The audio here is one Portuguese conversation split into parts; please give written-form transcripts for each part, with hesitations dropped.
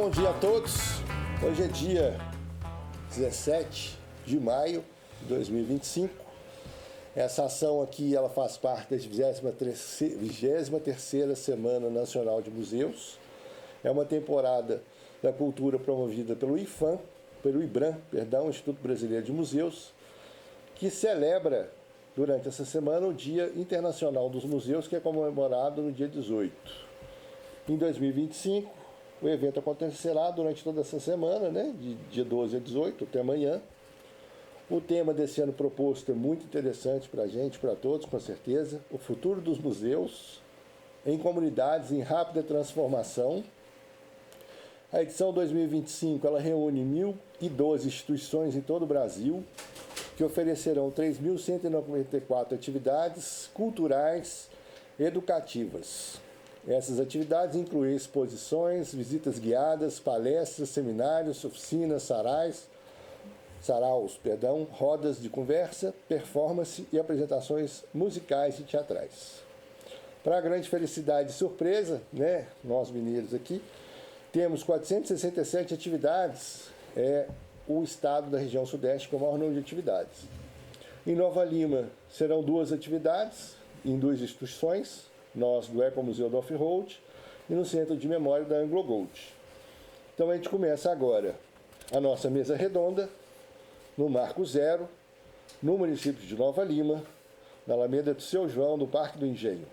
Bom dia a todos. Hoje é dia 17 de maio de 2025. Essa ação aqui ela faz parte da 23ª Semana Nacional de Museus. É uma temporada da cultura promovida pelo IBRAM, Instituto Brasileiro de Museus, que celebra durante essa semana o Dia Internacional dos Museus, que é comemorado no dia 18. Em 2025, o evento acontecerá durante toda essa semana, de dia 12 a 18, até amanhã. O tema desse ano proposto é muito interessante para a gente, para todos, com certeza. O futuro dos museus em comunidades em rápida transformação. A edição 2025 ela reúne 1.012 instituições em todo o Brasil, que oferecerão 3.194 atividades culturais educativas. Essas atividades incluem exposições, visitas guiadas, palestras, seminários, oficinas, saraus, rodas de conversa, performance e apresentações musicais e teatrais. Para a grande felicidade e surpresa, nós mineiros aqui, temos 467 atividades, o estado da região sudeste com o maior número de atividades. Em Nova Lima serão 2 atividades, em 2 instituições, nós do Ecomuseu do Off-Road e no Centro de Memória da Anglo Gold. Então a gente começa agora a nossa mesa redonda, no Marco Zero, no município de Nova Lima, na Alameda do Seu João, no Parque do Engenho.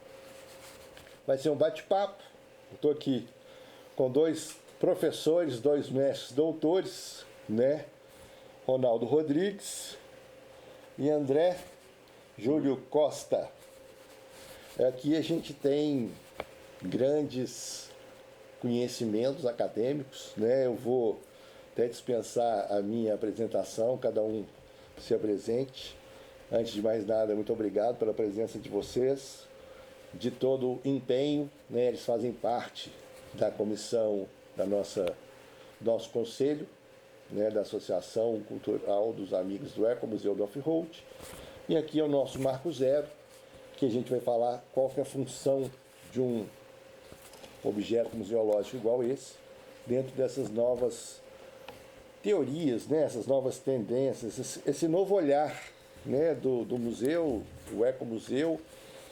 Vai ser um bate-papo. Estou aqui com 2 professores, 2 mestres doutores, Ronaldo Rodrigues e André Júlio Costa. Aqui a gente tem grandes conhecimentos acadêmicos, Eu vou até dispensar a minha apresentação, cada um se apresente. Antes de mais nada, muito obrigado pela presença de vocês, de todo o empenho, Eles fazem parte da comissão do nosso conselho, da Associação Cultural dos Amigos do Ecomuseu do Off-Road. E aqui é o nosso Marco Zero, que a gente vai falar qual que é a função de um objeto museológico igual esse, dentro dessas novas teorias, essas novas tendências, esse novo olhar do museu, do ecomuseu,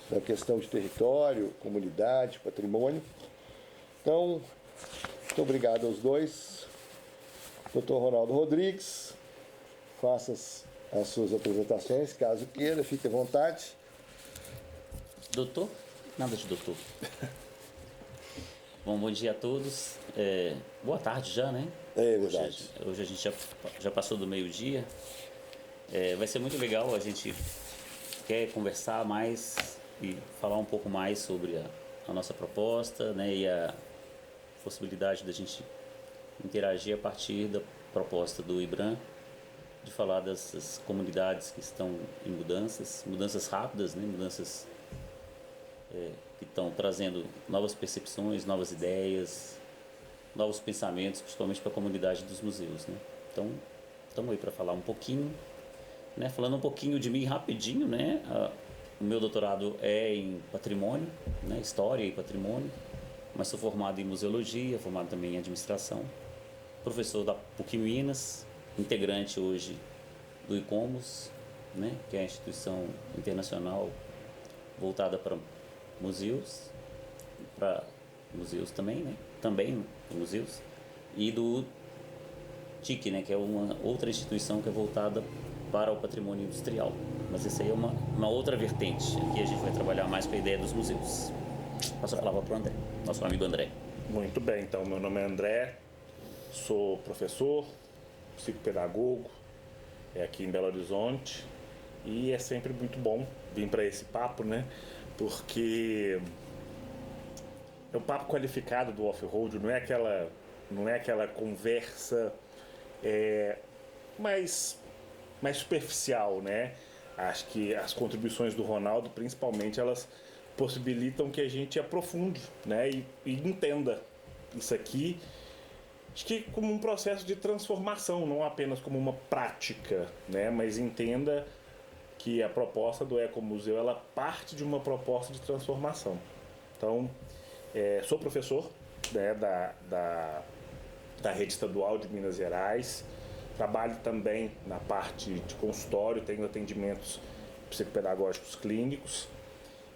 da questão de território, comunidade, patrimônio. Então, muito obrigado aos dois. Dr. Ronaldo Rodrigues, faça as suas apresentações, caso queira, fique à vontade. Doutor? Nada de doutor. Bom dia a todos. Boa tarde já, É verdade. Hoje a gente já passou do meio-dia. Vai ser muito legal, a gente quer conversar mais e falar um pouco mais sobre a nossa proposta, e a possibilidade da gente interagir a partir da proposta do IBRAM, de falar dessas comunidades que estão em mudanças rápidas, mudanças que estão trazendo novas percepções, novas ideias, novos pensamentos, principalmente para a comunidade dos museus, Então, estamos aí para falar um pouquinho, falando um pouquinho de mim rapidinho, O meu doutorado é em patrimônio, História e patrimônio, mas sou formado em museologia, formado também em administração, professor da PUC Minas, integrante hoje do ICOMOS, que é a instituição internacional voltada para museus também, também museus, e do TIC, que é uma outra instituição que é voltada para o patrimônio industrial. Mas essa aí é uma outra vertente. Aqui a gente vai trabalhar mais com a ideia dos museus. Passo a palavra para o André, nosso amigo André. Muito bem, então meu nome é André, sou professor, psicopedagogo, aqui em Belo Horizonte, e é sempre muito bom vir para esse papo, porque é um papo qualificado do off-road, não é aquela conversa mais superficial, Acho que as contribuições do Ronaldo, principalmente, elas possibilitam que a gente aprofunde, e entenda isso aqui, acho que como um processo de transformação, não apenas como uma prática, mas entenda que a proposta do Ecomuseu, ela parte de uma proposta de transformação. Então, sou professor da da rede estadual de Minas Gerais. Trabalho também na parte de consultório, tenho atendimentos psicopedagógicos clínicos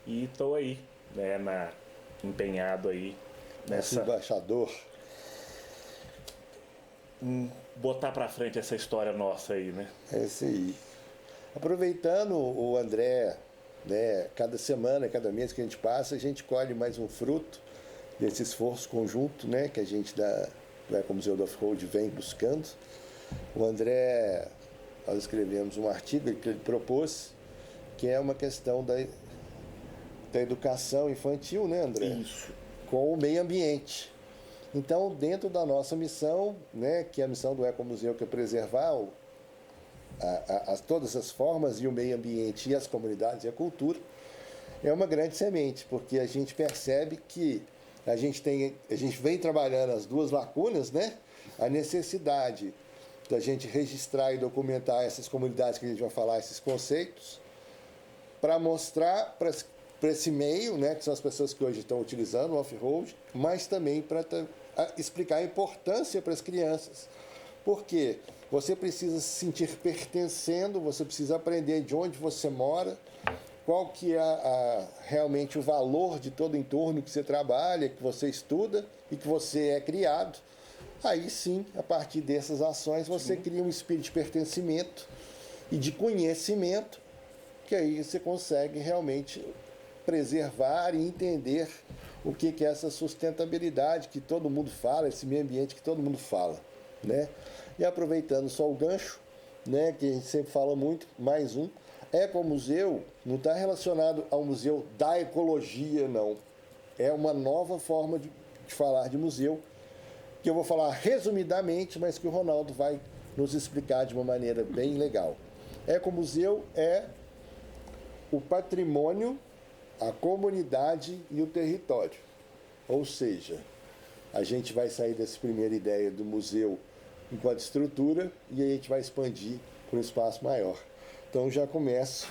e estou aí, né, empenhado aí Nosso embaixador. Botar para frente essa história nossa aí, né? É isso aí. Aproveitando o André, né, cada semana, cada mês que a gente passa, a gente colhe mais um fruto desse esforço conjunto, né, que a gente do Ecomuseu do Off-Road vem buscando. O André, nós escrevemos um artigo que ele propôs, que é uma questão da educação infantil, né, André? Isso. Com o meio ambiente. Então, dentro da nossa missão, né, que é a missão do Ecomuseu, que é preservar todas as formas e o meio ambiente e as comunidades e a cultura, é uma grande semente, porque a gente percebe que a gente vem trabalhando as duas lacunas, né? A necessidade da gente registrar e documentar essas comunidades que a gente vai falar, esses conceitos, para mostrar para esse meio, né, que são as pessoas que hoje estão utilizando o off-road, mas também para explicar a importância para as crianças. Porque você precisa se sentir pertencendo, você precisa aprender de onde você mora, qual que é realmente o valor de todo o entorno que você trabalha, que você estuda e que você é criado. Aí sim, a partir dessas ações, você cria um espírito de pertencimento e de conhecimento, que aí você consegue realmente preservar e entender o que é essa sustentabilidade que todo mundo fala, esse meio ambiente que todo mundo fala, né? E aproveitando só o gancho, né, que a gente sempre fala muito, mais um, Ecomuseu não está relacionado ao museu da ecologia, não. É uma nova forma de falar de museu, que eu vou falar resumidamente, mas que o Ronaldo vai nos explicar de uma maneira bem legal. Ecomuseu é o patrimônio, a comunidade e o território. Ou seja, a gente vai sair dessa primeira ideia do museu enquanto estrutura e aí a gente vai expandir para um espaço maior. Então já começo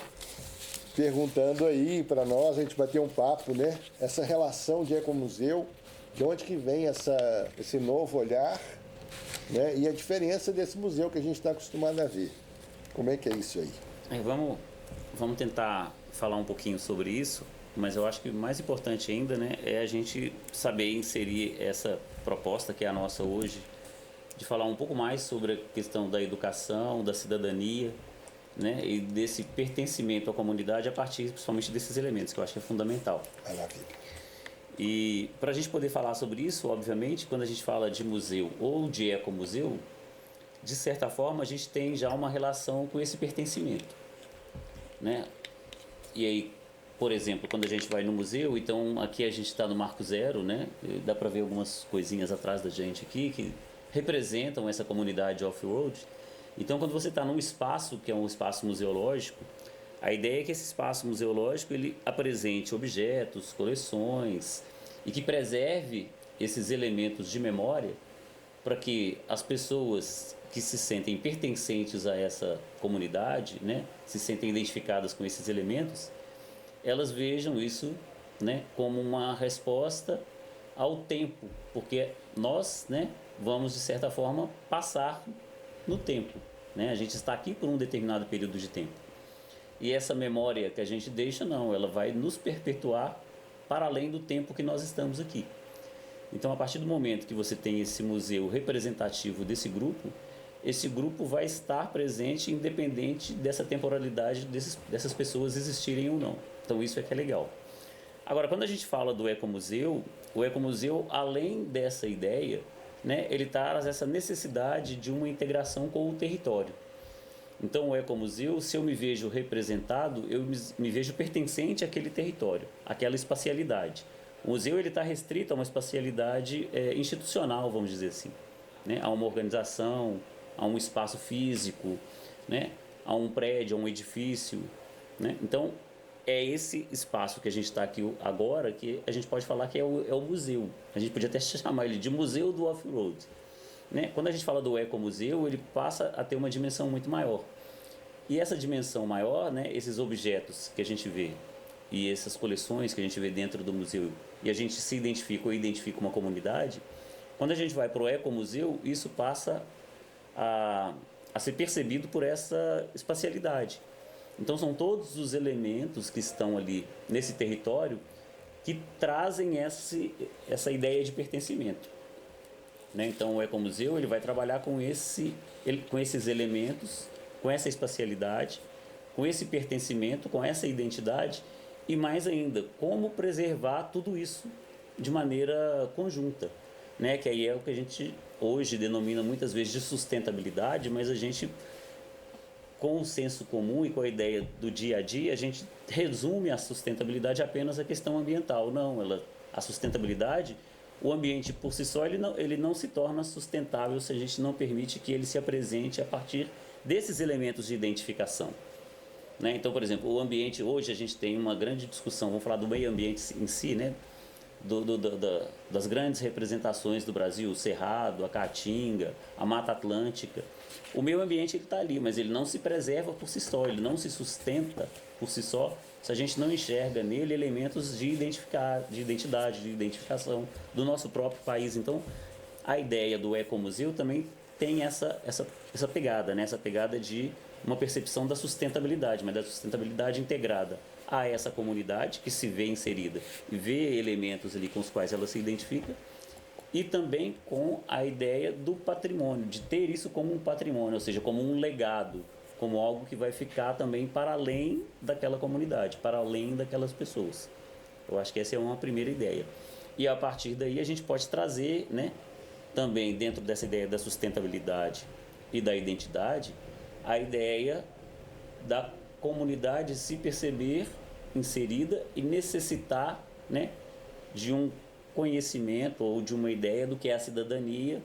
perguntando aí para nós, a gente bater um papo, né? Essa relação de ecomuseu, de onde que vem esse novo olhar, né? E a diferença desse museu que a gente está acostumado a ver. Como é que é isso aí? Vamos tentar falar um pouquinho sobre isso, mas eu acho que o mais importante ainda, né, é a gente saber inserir essa proposta que é a nossa hoje, de falar um pouco mais sobre a questão da educação, da cidadania, né, e desse pertencimento à comunidade a partir principalmente desses elementos, que eu acho que é fundamental. Maravilha. E para a gente poder falar sobre isso, obviamente, quando a gente fala de museu ou de ecomuseu, de certa forma a gente tem já uma relação com esse pertencimento, né? E aí, por exemplo, quando a gente vai no museu, então aqui a gente está no Marco Zero, né? Dá para ver algumas coisinhas atrás da gente aqui que representam essa comunidade off-road. Então, quando você está num espaço que é um espaço museológico, a ideia é que esse espaço museológico ele apresente objetos, coleções e que preserve esses elementos de memória para que as pessoas que se sentem pertencentes a essa comunidade, né, se sentem identificadas com esses elementos, elas vejam isso, né, como uma resposta ao tempo, porque nós, né, vamos de certa forma passar no tempo, né? A gente está aqui por um determinado período de tempo. E essa memória que a gente deixa, não, ela vai nos perpetuar para além do tempo que nós estamos aqui. Então, a partir do momento que você tem esse museu representativo desse grupo, esse grupo vai estar presente independente dessa temporalidade dessas pessoas existirem ou não. Então, isso é que é legal. Agora, quando a gente fala do ecomuseu, o ecomuseu, além dessa ideia, né, ele traz essa necessidade de uma integração com o território. Então, o ecomuseu, se eu me vejo representado, eu me vejo pertencente àquele território, àquela espacialidade. O museu está restrito a uma espacialidade institucional, vamos dizer assim, né? A uma organização, a um espaço físico, né? A um prédio, a um edifício, né? Então, é esse espaço que a gente está aqui agora que a gente pode falar que é o museu. A gente podia até chamar ele de Museu do Off-Road, né? Quando a gente fala do ecomuseu, ele passa a ter uma dimensão muito maior. E essa dimensão maior, né, esses objetos que a gente vê e essas coleções que a gente vê dentro do museu e a gente se identifica ou identifica uma comunidade, Quando a gente vai para o ecomuseu, isso passa a ser percebido por essa espacialidade. Então são todos os elementos que estão ali nesse território que trazem essa ideia de pertencimento. Né? Então o ecomuseu ele vai trabalhar com esses elementos, com essa espacialidade, com esse pertencimento, com essa identidade e mais ainda, como preservar tudo isso de maneira conjunta. Né? Que aí é o que a gente hoje denomina muitas vezes de sustentabilidade, mas a gente, com o senso comum e com a ideia do dia a dia, a gente resume a sustentabilidade apenas à questão ambiental. Não, a sustentabilidade, o ambiente por si só, ele não se torna sustentável se a gente não permite que ele se apresente a partir desses elementos de identificação. Né? Então, por exemplo, o ambiente, hoje a gente tem uma grande discussão, vamos falar do meio ambiente em si, né? Das grandes representações do Brasil, o Cerrado, a Caatinga, a Mata Atlântica. O meio ambiente está ali, mas ele não se preserva por si só, ele não se sustenta por si só, se a gente não enxerga nele elementos de identidade, de identificação do nosso próprio país. Então, a ideia do ecomuseu também tem essa pegada, né? Essa pegada de uma percepção da sustentabilidade, mas da sustentabilidade integrada a essa comunidade que se vê inserida e vê elementos ali com os quais ela se identifica, e também com a ideia do patrimônio, de ter isso como um patrimônio, ou seja, como um legado, como algo que vai ficar também para além daquela comunidade, para além daquelas pessoas. Eu acho que essa é uma primeira ideia. E a partir daí a gente pode trazer, né, também dentro dessa ideia da sustentabilidade e da identidade, a ideia da comunidade se perceber inserida e necessitar, né, de um conhecimento ou de uma ideia do que é a cidadania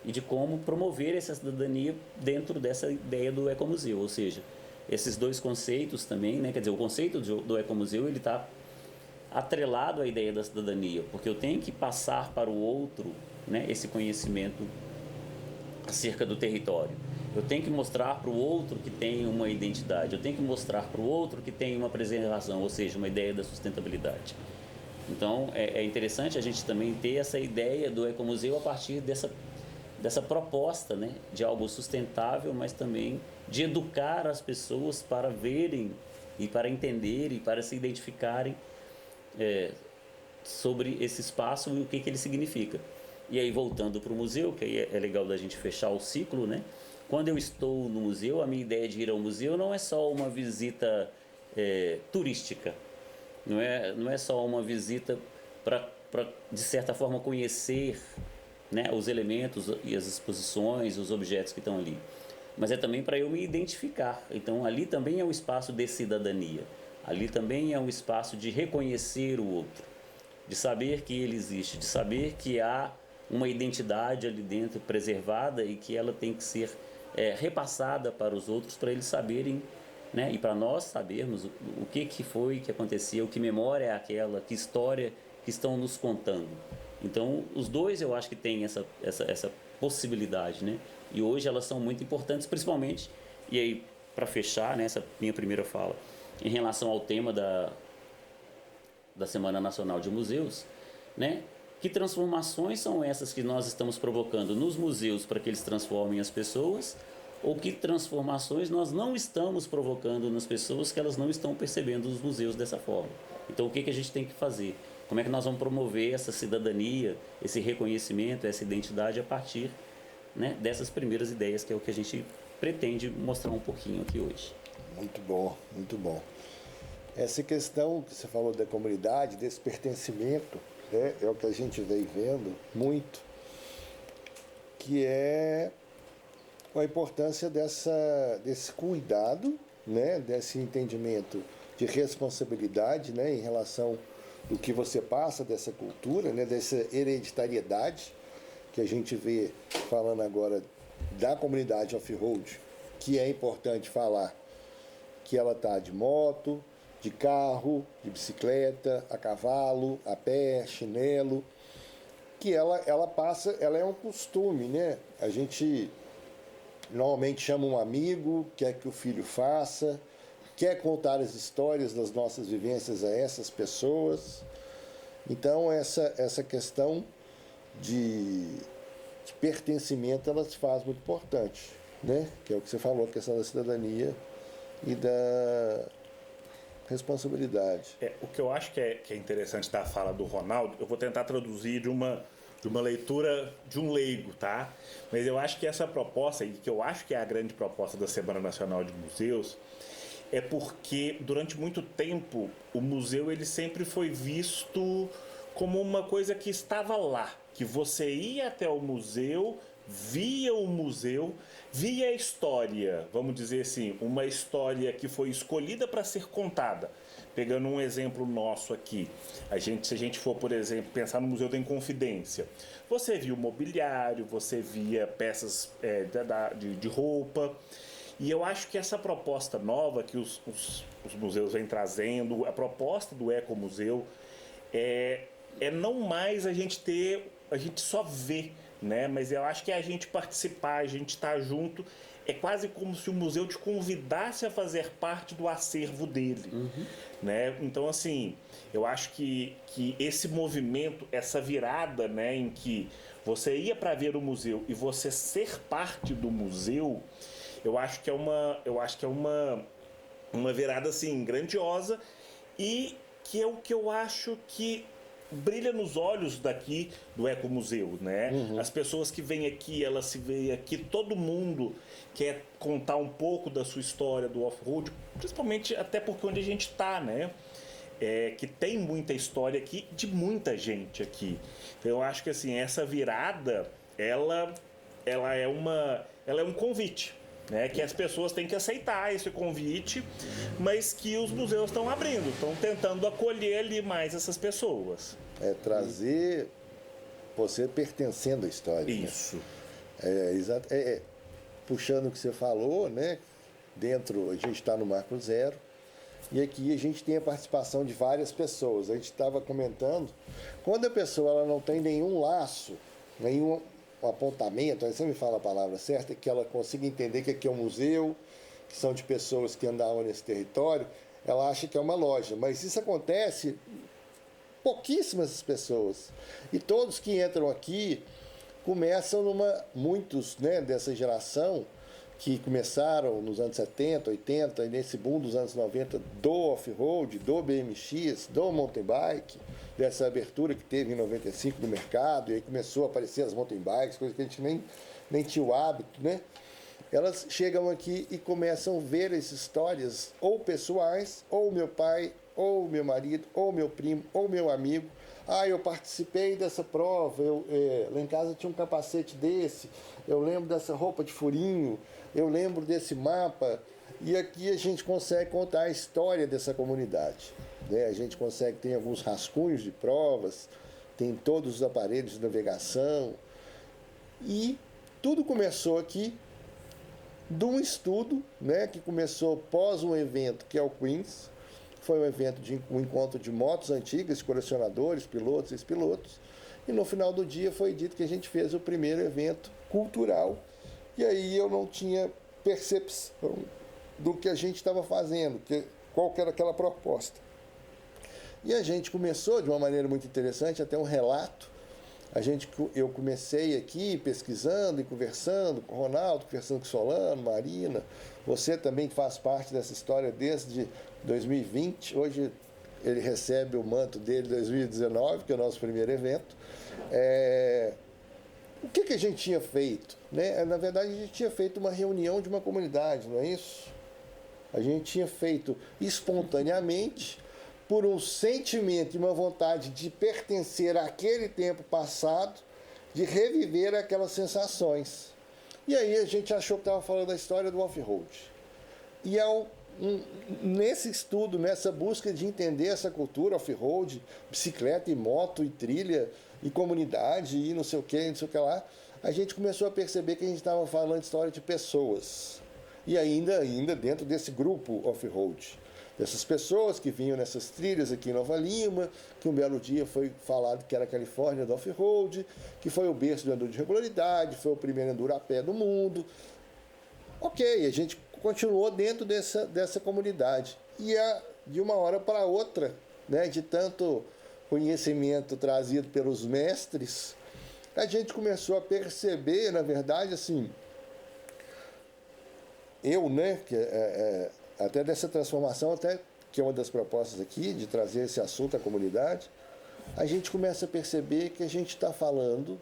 e de como promover essa cidadania dentro dessa ideia do ecomuseu. Ou seja, esses dois conceitos também, né, quer dizer, o conceito do ecomuseu ele está atrelado à ideia da cidadania, porque eu tenho que passar para o outro, né, esse conhecimento acerca do território. Eu tenho que mostrar para o outro que tem uma identidade, eu tenho que mostrar para o outro que tem uma preservação, ou seja, uma ideia da sustentabilidade. Então, é interessante a gente também ter essa ideia do ecomuseu a partir dessa proposta, né, de algo sustentável, mas também de educar as pessoas para verem e para entenderem e para se identificarem sobre esse espaço e o que ele significa. E aí, voltando para o museu, que aí é legal da gente fechar o ciclo, né? Quando eu estou no museu, a minha ideia de ir ao museu não é só uma visita turística, não é só uma visita para, de certa forma, conhecer, né, os elementos e as exposições, os objetos que estão ali, mas é também para eu me identificar. Então, ali também é um espaço de cidadania, ali também é um espaço de reconhecer o outro, de saber que ele existe, de saber que há uma identidade ali dentro preservada e que ela tem que ser repassada para os outros, para eles saberem, né, e para nós sabermos o que foi que aconteceu, que memória é aquela, que história que estão nos contando. Então, os dois eu acho que têm essa possibilidade, né? E hoje elas são muito importantes, principalmente, e aí para fechar, né, essa minha primeira fala, em relação ao tema da Semana Nacional de Museus, né? Que transformações são essas que nós estamos provocando nos museus para que eles transformem as pessoas, ou que transformações nós não estamos provocando nas pessoas que elas não estão percebendo os museus dessa forma. Então, o que a gente tem que fazer? Como é que nós vamos promover essa cidadania, esse reconhecimento, essa identidade a partir, né, dessas primeiras ideias, que é o que a gente pretende mostrar um pouquinho aqui hoje. Muito bom, muito bom. Essa questão que você falou da comunidade, desse pertencimento, né, é o que a gente vem vendo muito, que é a importância desse cuidado, né, desse entendimento de responsabilidade, né, em relação do que você passa dessa cultura, né, dessa hereditariedade que a gente vê falando agora da comunidade off-road, que é importante falar que ela está de moto, de carro, de bicicleta, a cavalo, a pé, chinelo, que ela passa, ela é um costume, né? A gente normalmente chama um amigo, quer que o filho faça, quer contar as histórias das nossas vivências a essas pessoas. Então, essa questão de pertencimento ela se faz muito importante, né? Que é o que você falou, a questão da cidadania e da responsabilidade. O que eu acho que é interessante da fala do Ronaldo, eu vou tentar traduzir de uma leitura de um leigo, tá? Mas eu acho que essa proposta, e que eu acho que é a grande proposta da Semana Nacional de Museus, é porque durante muito tempo o museu ele sempre foi visto como uma coisa que estava lá, que você ia até o museu, via o museu, via a história, vamos dizer assim, uma história que foi escolhida para ser contada. Pegando um exemplo nosso aqui, se a gente for, por exemplo, pensar no Museu da Inconfidência, você via o mobiliário, você via peças de roupa, e eu acho que essa proposta nova que os museus vêm trazendo, a proposta do Ecomuseu, é não mais a gente só ver, né? Mas eu acho que é a gente participar, a gente estar junto, é quase como se o museu te convidasse a fazer parte do acervo dele, né? Então, assim, eu acho que esse movimento, essa virada, né, em que você ia para ver o museu e você ser parte do museu, eu acho que é uma virada assim grandiosa e que é o que eu acho que brilha nos olhos daqui do Ecomuseu, né? As pessoas que vêm aqui, elas se veem aqui, todo mundo quer contar um pouco da sua história do off-road, principalmente até porque onde a gente está, né? Que tem muita história aqui, de muita gente aqui. Então eu acho que assim, essa virada, ela é um convite, né? Que as pessoas têm que aceitar esse convite, mas que os museus estão abrindo, estão tentando acolher ali mais essas pessoas. Trazer você pertencendo à história. Isso. Né? Exato. Puxando o que você falou, né? Dentro, a gente está no Marco Zero, e aqui a gente tem a participação de várias pessoas. A gente estava comentando, quando a pessoa ela não tem nenhum laço, nenhum apontamento, aí você me fala a palavra certa, que ela consiga entender que aqui é um museu, que são de pessoas que andavam nesse território, ela acha que é uma loja. Mas isso acontece, pouquíssimas pessoas. E todos que entram aqui começam muitos, né, dessa geração que começaram nos anos 70, 80, e nesse boom dos anos 90 do off-road, do BMX, do mountain bike, dessa abertura que teve em 95 no mercado, e aí começou a aparecer as mountain bikes, coisa que a gente nem tinha o hábito, né? Elas chegam aqui e começam a ver essas histórias ou pessoais, ou meu pai, ou meu marido, ou meu primo, ou meu amigo. Eu participei dessa prova, lá em casa tinha um capacete desse, eu lembro dessa roupa de furinho, eu lembro desse mapa. E aqui a gente consegue contar a história dessa comunidade. Né? A gente consegue, tem alguns rascunhos de provas, tem todos os aparelhos de navegação. E tudo começou aqui de um estudo, né, que começou pós um evento que é o Queens. Foi um evento um encontro de motos antigas, colecionadores, pilotos e ex-pilotos. E no final do dia foi dito que a gente fez o primeiro evento cultural. E aí eu não tinha percepção do que a gente estava fazendo, qual que era aquela proposta. E a gente começou de uma maneira muito interessante, até um relato. Eu comecei aqui pesquisando e conversando com o Ronaldo, conversando com o Solano, Marina. Você também faz parte dessa história desde 2020. Hoje ele recebe o manto dele em 2019, que é o nosso primeiro evento. O que a gente tinha feito? Né? Na verdade, a gente tinha feito uma reunião de uma comunidade, não é isso? A gente tinha feito espontaneamente, por um sentimento e uma vontade de pertencer àquele tempo passado, de reviver aquelas sensações. E aí a gente achou que estava falando da história do off-road. E nesse estudo, nessa busca de entender essa cultura off-road, bicicleta e moto e trilha e comunidade e não sei o que lá, a gente começou a perceber que a gente estava falando de história de pessoas. E ainda dentro desse grupo off-road. Dessas pessoas que vinham nessas trilhas aqui em Nova Lima, que um belo dia foi falado que era a Califórnia do off-road, que foi o berço do enduro de regularidade, foi o primeiro enduro a pé do mundo. Ok, a gente continuou dentro dessa comunidade. E de uma hora para outra, né, de tanto conhecimento trazido pelos mestres, a gente começou a perceber, na verdade, assim, eu, né, que até dessa transformação, até que é uma das propostas aqui, de trazer esse assunto à comunidade, a gente começa a perceber que a gente está falando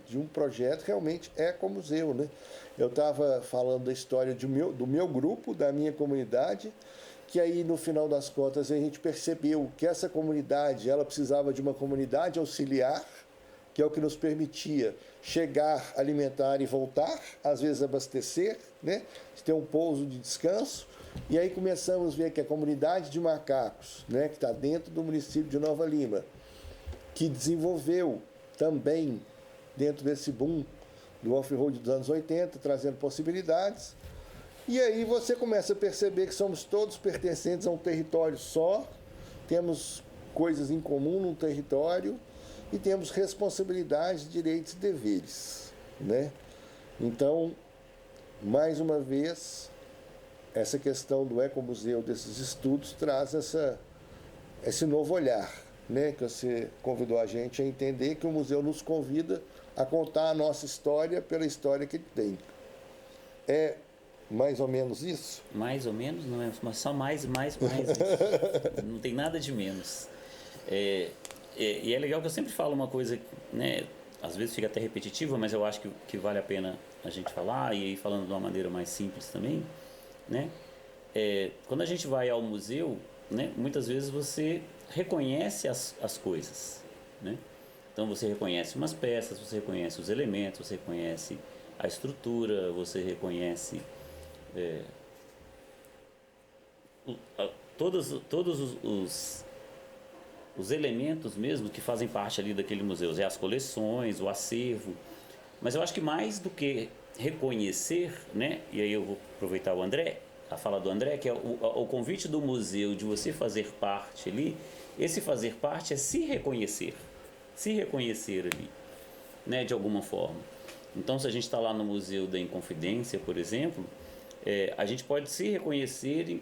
de um projeto realmente ecomuseu, né? Eu estava falando da história do meu grupo, da minha comunidade, que aí no final das contas a gente percebeu que essa comunidade ela precisava de uma comunidade auxiliar, que é o que nos permitia chegar, alimentar e voltar, às vezes abastecer, né? Ter um pouso de descanso. E aí começamos a ver que a comunidade de macacos, né, que está dentro do município de Nova Lima, que desenvolveu também dentro desse boom do off-road dos anos 80, trazendo possibilidades. E aí você começa a perceber que somos todos pertencentes a um território só, temos coisas em comum num território e temos responsabilidades, direitos e deveres, né? Então, mais uma vez, essa questão do ecomuseu, desses estudos, traz esse novo olhar, né? Que você convidou a gente a entender que o museu nos convida a contar a nossa história pela história que ele tem. É mais ou menos isso? Mais ou menos, não é? Mas só mais. Não tem nada de menos. E é legal que eu sempre falo uma coisa, né? Às vezes fica até repetitiva, mas eu acho que vale a pena a gente falar, e aí falando de uma maneira mais simples também, né? Quando a gente vai ao museu, né, muitas vezes você reconhece as coisas, né? Então você reconhece umas peças, você reconhece os elementos, você reconhece a estrutura, você reconhece todos os elementos mesmo que fazem parte ali daquele museu, as coleções, o acervo. Mas eu acho que mais do que reconhecer, né? E aí eu vou aproveitar a fala do André, que é o convite do museu de você fazer parte ali. Esse fazer parte é se reconhecer ali, né? De alguma forma. Então, se a gente está lá no Museu da Inconfidência, por exemplo, a gente pode se reconhecer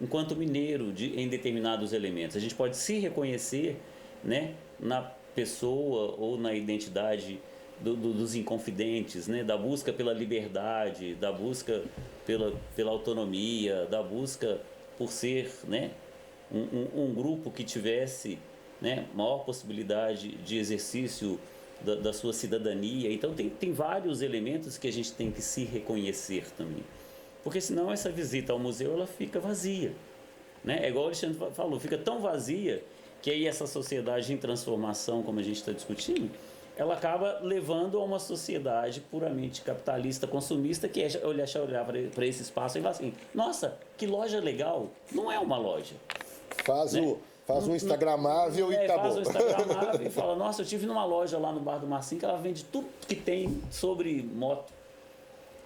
enquanto mineiro em determinados elementos. A gente pode se reconhecer, né, na pessoa ou na identidade dos inconfidentes, né, da busca pela liberdade, da busca pela autonomia, da busca por ser, né, um grupo que tivesse, né, maior possibilidade de exercício da sua cidadania. Então tem vários elementos que a gente tem que se reconhecer também. Porque senão essa visita ao museu ela fica vazia, né? É igual o Alexandre falou, fica tão vazia que aí essa sociedade em transformação, como a gente está discutindo, ela acaba levando a uma sociedade puramente capitalista, consumista, que é olhar para esse espaço e falar assim, nossa, que loja legal. Não é uma loja. Faz um instagramável e acabou. Faz um instagramável e fala, nossa, eu estive numa loja lá no Bar do Marcinho que ela vende tudo que tem sobre moto.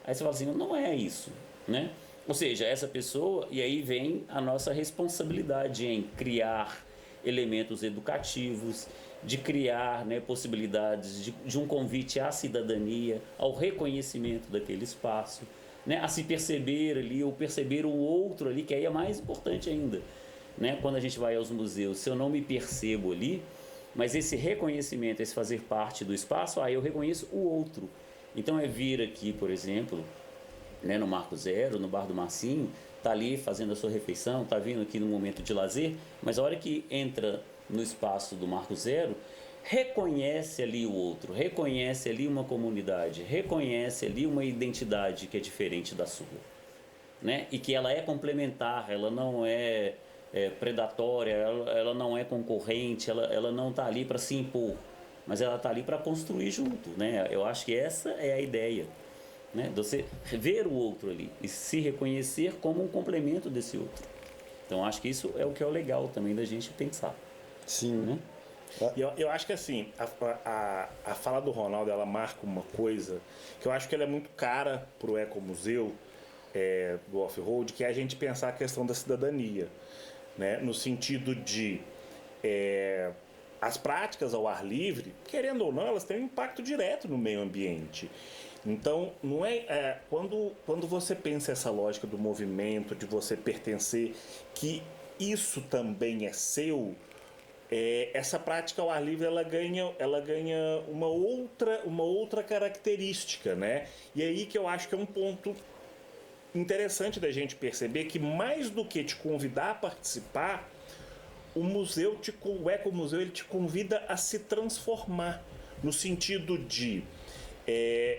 Aí você fala assim, não é isso, né? Ou seja, essa pessoa, e aí vem a nossa responsabilidade em criar elementos educativos, de criar, né, possibilidades de um convite à cidadania, ao reconhecimento daquele espaço, né, a se perceber ali, ou perceber o outro ali, que aí é mais importante ainda, né? Quando a gente vai aos museus, se eu não me percebo ali, mas esse reconhecimento, esse fazer parte do espaço, aí eu reconheço o outro. Então é vir aqui, por exemplo, né, no Marco Zero, no Bar do Marcinho, tá ali fazendo a sua refeição, tá vindo aqui no momento de lazer, mas a hora que entra no espaço do Marco Zero, reconhece ali o outro, reconhece ali uma comunidade, reconhece ali uma identidade que é diferente da sua, né? E que ela é complementar, ela não é predatória, ela não é concorrente, ela não está ali para se impor, mas ela está ali para construir junto, né? Eu acho que essa é a ideia, né? Você ver o outro ali e se reconhecer como um complemento desse outro. Então acho que isso é o que é o legal também da gente pensar. Sim. Né? Eu acho que assim, a fala do Ronaldo, ela marca uma coisa que eu acho que ela é muito cara pro Ecomuseu do Off-Road, que é a gente pensar a questão da cidadania, né? No sentido de as práticas ao ar livre, querendo ou não, elas têm um impacto direto no meio ambiente. Então, não quando você pensa essa lógica do movimento, de você pertencer, que isso também é seu, essa prática ao ar livre ela ganha uma outra característica, né? E aí que eu acho que é um ponto interessante da gente perceber que mais do que te convidar a participar, o ecomuseu ele te convida a se transformar, no sentido de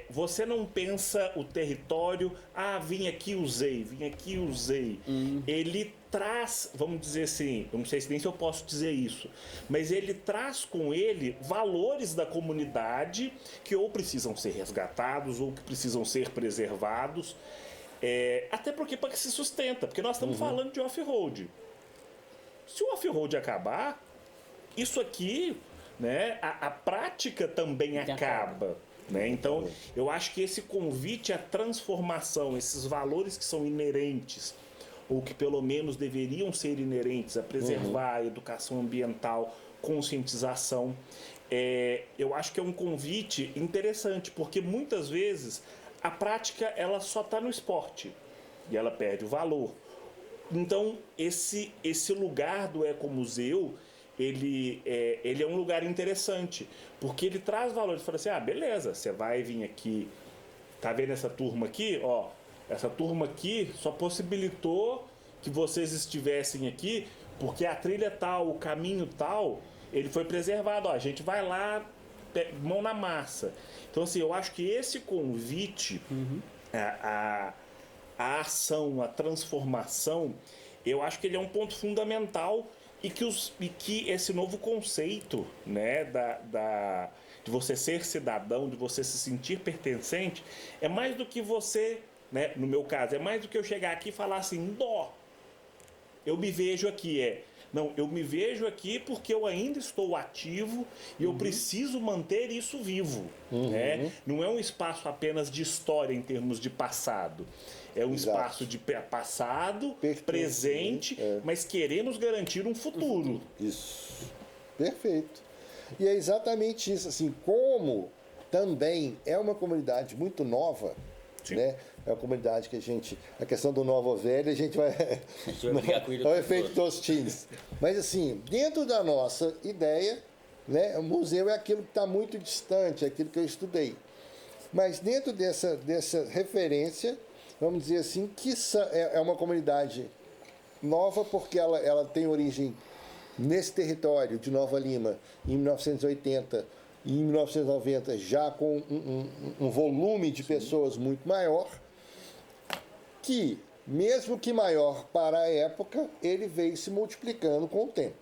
você não pensa o território, vim aqui, usei. Ele traz, vamos dizer assim, eu não sei nem se eu posso dizer isso, mas ele traz com ele valores da comunidade que ou precisam ser resgatados ou que precisam ser preservados, até porque para que se sustenta, porque nós estamos falando de off-road. Se o off-road acabar, isso aqui, né, a prática também acaba. Né? Então, eu acho que esse convite à transformação, esses valores que são inerentes, ou que pelo menos deveriam ser inerentes a preservar a educação ambiental, conscientização, eu acho que é um convite interessante, porque muitas vezes a prática ela só está no esporte e ela perde o valor. Então, esse lugar do ecomuseu, ele é um lugar interessante, porque ele traz valores. Fala assim, beleza, você vai vir aqui, tá vendo essa turma aqui? Ó, essa turma aqui só possibilitou que vocês estivessem aqui porque a trilha tal, o caminho tal, ele foi preservado. Ó, a gente vai lá, mão na massa. Então, assim, eu acho que esse convite a ação, a transformação, eu acho que ele é um ponto fundamental e que esse novo conceito, né, de você ser cidadão, de você se sentir pertencente, é mais do que você, né, no meu caso, é mais do que eu chegar aqui e falar assim, eu me vejo aqui, não, eu me vejo aqui porque eu ainda estou ativo e eu preciso manter isso vivo. Né? Não é um espaço apenas de história em termos de passado. É um espaço de passado, presente, mas queremos garantir um futuro. Isso. Perfeito. E é exatamente isso. Assim, como também é uma comunidade muito nova, né? É uma comunidade que a questão do novo ou velho, a gente vai brigar com ele. É o efeito dos times. Mas assim, dentro da nossa ideia, né, o museu é aquilo que está muito distante, é aquilo que eu estudei. Mas dentro dessa referência, vamos dizer assim, que é uma comunidade nova porque ela tem origem nesse território de Nova Lima, em 1980 e em 1990, já com um volume de pessoas muito maior, que, mesmo que maior para a época, ele veio se multiplicando com o tempo.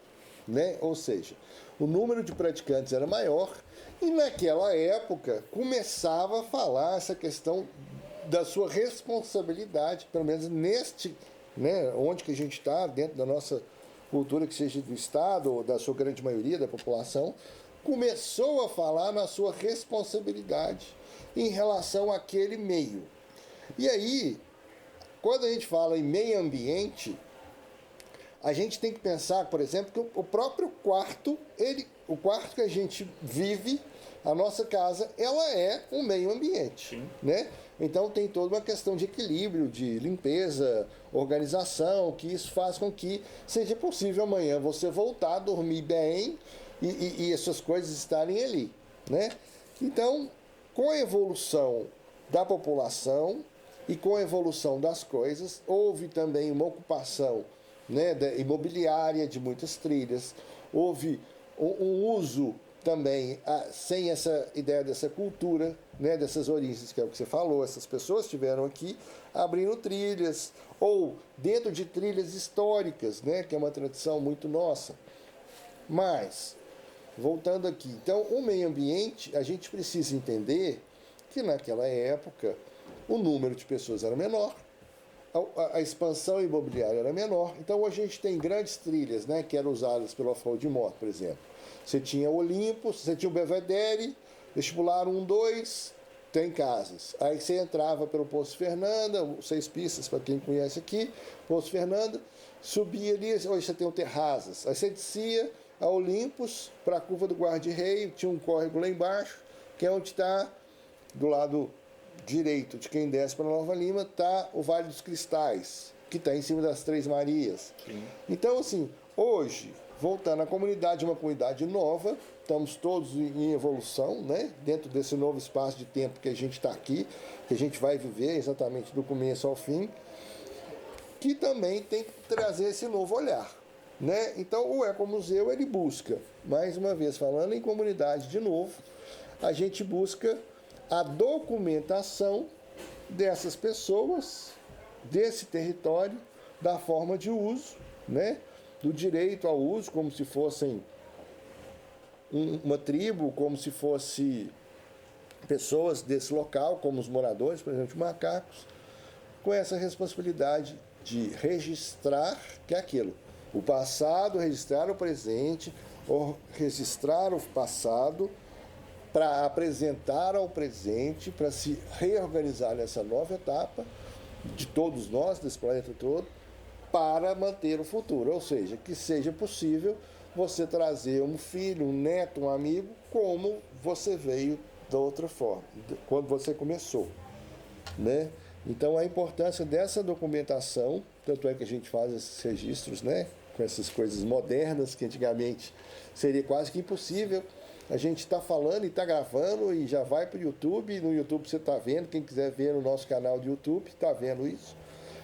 Né? Ou seja, o número de praticantes era maior e naquela época começava a falar essa questão da sua responsabilidade, pelo menos neste, né, onde que a gente está, dentro da nossa cultura, que seja do Estado ou da sua grande maioria da população, começou a falar na sua responsabilidade em relação àquele meio. E aí, quando a gente fala em meio ambiente, a gente tem que pensar, por exemplo, que o próprio quarto, o quarto que a gente vive, a nossa casa, ela é um meio ambiente, né? Então tem toda uma questão de equilíbrio, de limpeza, organização, que isso faz com que seja possível amanhã você voltar a dormir bem e essas coisas estarem ali, né? Então, com a evolução da população e com a evolução das coisas, houve também uma ocupação, né, imobiliária de muitas trilhas, houve um uso também sem essa ideia dessa cultura, né, dessas origens, que é o que você falou, essas pessoas estiveram aqui abrindo trilhas, ou dentro de trilhas históricas, né, que é uma tradição muito nossa. Mas, voltando aqui, então, o meio ambiente, a gente precisa entender que naquela época o número de pessoas era menor, a expansão imobiliária era menor. Então, hoje a gente tem grandes trilhas, né, que eram usadas pelo off-road de moto, por exemplo. Você tinha o Olympus, você tinha o Belvedere, Vestibular 1, 2, tem casas. Aí você entrava pelo Poço Fernanda, 6 pistas, para quem conhece aqui, Poço Fernanda, subia ali, hoje você tem o Terrazas. Aí você descia a Olympus para a curva do Guarda-Rei, tinha um córrego lá embaixo, que é onde está, do lado direito de quem desce para Nova Lima, está o Vale dos Cristais, que está em cima das Três Marias. Sim. Então, assim, hoje, voltando, a comunidade é uma comunidade nova, estamos todos em evolução, né? Dentro desse novo espaço de tempo que a gente está aqui, que a gente vai viver exatamente do começo ao fim, que também tem que trazer esse novo olhar, né? Então o Ecomuseu ele busca, mais uma vez falando em comunidade de novo, a gente busca a documentação dessas pessoas, desse território, da forma de uso, né? Do direito ao uso, como se fossem uma tribo, como se fosse pessoas desse local, como os moradores, por exemplo, de Macacos, com essa responsabilidade de registrar, que é aquilo, o passado, registrar o presente, ou registrar o passado para apresentar ao presente, para se reorganizar nessa nova etapa de todos nós, desse planeta todo, para manter o futuro, ou seja, que seja possível você trazer um filho, um neto, um amigo, como você veio da outra forma, quando você começou, né? Então a importância dessa documentação, tanto é que a gente faz esses registros, né? Com essas coisas modernas que antigamente seria quase que impossível. A gente está falando e está gravando e já vai para o YouTube. No YouTube você está vendo, quem quiser ver no nosso canal de YouTube está vendo isso.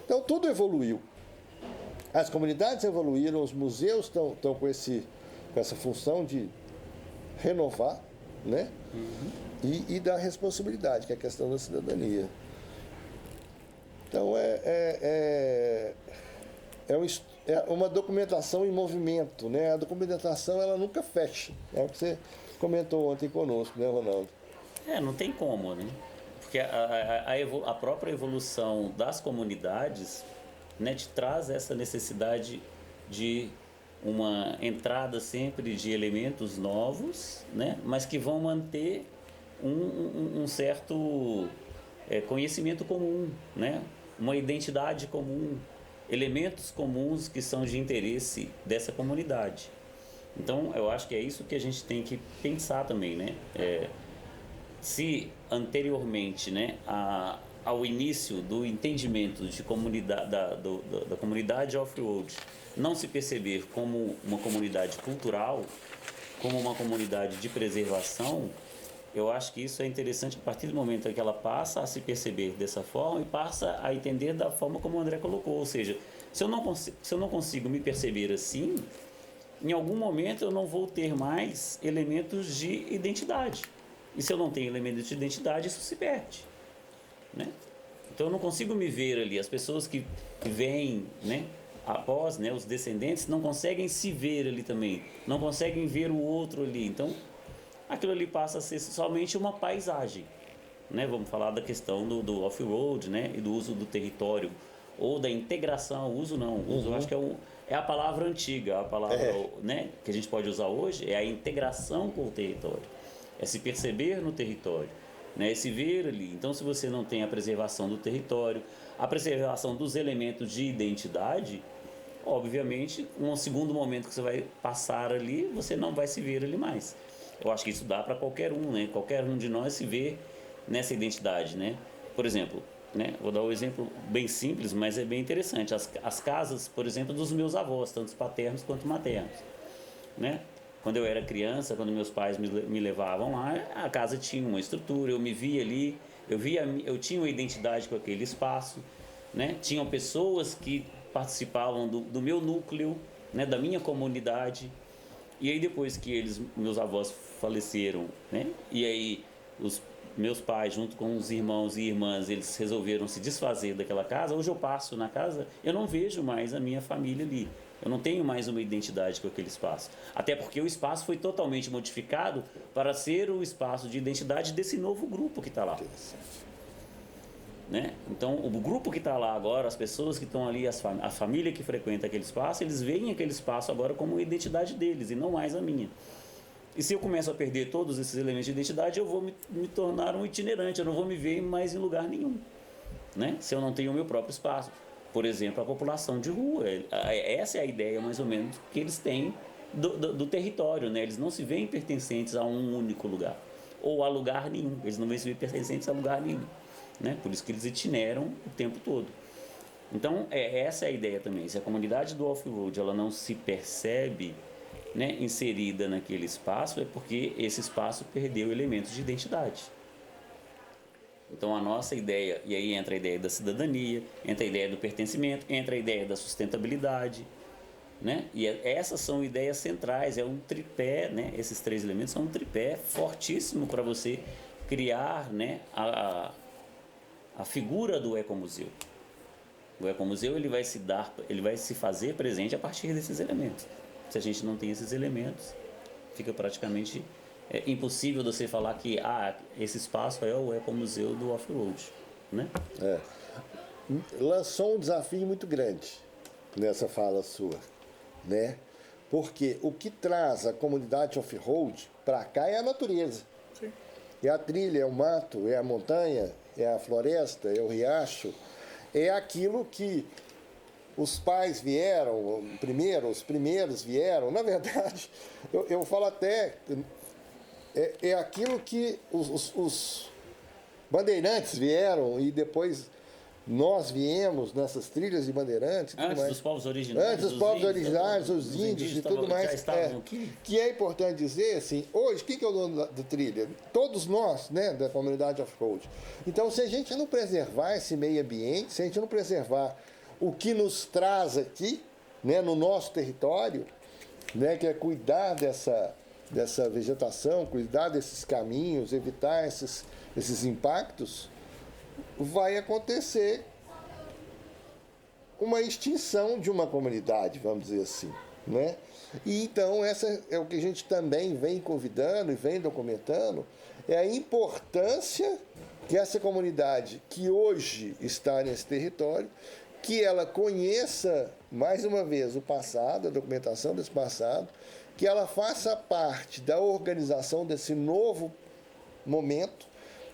Então tudo evoluiu. As comunidades evoluíram, os museus estão com essa função de renovar, né? E dar responsabilidade, que é a questão da cidadania. Então é uma documentação em movimento, né? A documentação ela nunca fecha. É o que você comentou ontem conosco, né, Ronaldo? Não tem como, né? Porque a própria evolução das comunidades, né, te traz essa necessidade de uma entrada sempre de elementos novos, né, mas que vão manter um certo conhecimento comum, né, uma identidade comum, elementos comuns que são de interesse dessa comunidade. Então, eu acho que é isso que a gente tem que pensar também, né? Se anteriormente, né, ao início do entendimento de comunidade, da comunidade off-road não se perceber como uma comunidade cultural, como uma comunidade de preservação, eu acho que isso é interessante a partir do momento em que ela passa a se perceber dessa forma e passa a entender da forma como o André colocou. Ou seja, se eu não consigo me perceber assim, em algum momento eu não vou ter mais elementos de identidade. E se eu não tenho elementos de identidade, isso se perde, né? Então eu não consigo me ver ali. As pessoas que vêm, né, após, né, os descendentes não conseguem se ver ali também, não conseguem ver o outro ali. Então aquilo ali passa a ser somente uma paisagem, né? Vamos falar da questão do off-road, né, e do uso do território ou da integração. Uso não, uso eu acho que é a palavra antiga, a palavra, né, que a gente pode usar hoje é a integração com o território, é se perceber no território, né, é se ver ali. Então, se você não tem a preservação do território, a preservação dos elementos de identidade, obviamente, um segundo momento que você vai passar ali, você não vai se ver ali mais. Eu acho que isso dá para qualquer um, né? Qualquer um de nós se vê nessa identidade, né? Por exemplo, né? Vou dar um exemplo bem simples, mas é bem interessante. As casas, por exemplo, dos meus avós, tanto paternos quanto maternos, né? Quando eu era criança, quando meus pais me levavam lá, a casa tinha uma estrutura, eu me via ali, eu tinha uma identidade com aquele espaço, né? Tinham pessoas que participavam do meu núcleo, né? Da minha comunidade. E aí depois que meus avós faleceram, né? E aí os meus pais, junto com os irmãos e irmãs, eles resolveram se desfazer daquela casa. Hoje eu passo na casa, eu não vejo mais a minha família ali. Eu não tenho mais uma identidade com aquele espaço. Até porque o espaço foi totalmente modificado para ser o espaço de identidade desse novo grupo que está lá. Né? Então, o grupo que está lá agora, as pessoas que estão ali, a família que frequenta aquele espaço, eles veem aquele espaço agora como a identidade deles e não mais a minha. E se eu começo a perder todos esses elementos de identidade, eu vou me tornar um itinerante, eu não vou me ver mais em lugar nenhum, né? Se eu não tenho o meu próprio espaço. Por exemplo, a população de rua. Essa é a ideia, mais ou menos, que eles têm do território, né? Eles não se veem pertencentes a um único lugar, ou a lugar nenhum. Eles não veem se veem pertencentes a lugar nenhum, né? Por isso que eles itineram o tempo todo. Então, essa é a ideia também. Se a comunidade do off-road ela não se percebe né, inserida naquele espaço, é porque esse espaço perdeu elementos de identidade. Então a nossa ideia, e aí entra a ideia da cidadania, entra a ideia do pertencimento, entra a ideia da sustentabilidade, né? E essas são ideias centrais, é um tripé, né? Esses 3 elementos são um tripé fortíssimo para você criar, né, a figura do ecomuseu. O ecomuseu ele vai se fazer presente a partir desses elementos. Se a gente não tem esses elementos, fica praticamente impossível você falar que esse espaço é o ecomuseu do off-road, né? Lançou um desafio muito grande nessa fala sua, né? Porque o que traz a comunidade off-road para cá é a natureza. Sim. É a trilha, é o mato, é a montanha, é a floresta, é o riacho. É aquilo que os pais vieram, os primeiros vieram. Na verdade, eu falo até... É aquilo que os bandeirantes vieram e depois nós viemos nessas trilhas de bandeirantes. Antes dos povos originários. Antes dos povos originários, os índios e tudo mais. Já estavam aqui. Que é importante dizer, assim, hoje, quem que é o dono da trilha? Todos nós, né, da comunidade off-road. Então, se a gente não preservar esse meio ambiente, se a gente não preservar o que nos traz aqui, né, no nosso território, né, que é cuidar dessa vegetação, cuidar desses caminhos, evitar esses impactos, vai acontecer uma extinção de uma comunidade, vamos dizer assim, né? E então essa é o que a gente também vem convidando e vem documentando, é a importância que essa comunidade que hoje está nesse território, que ela conheça mais uma vez o passado, a documentação desse passado, que ela faça parte da organização desse novo momento,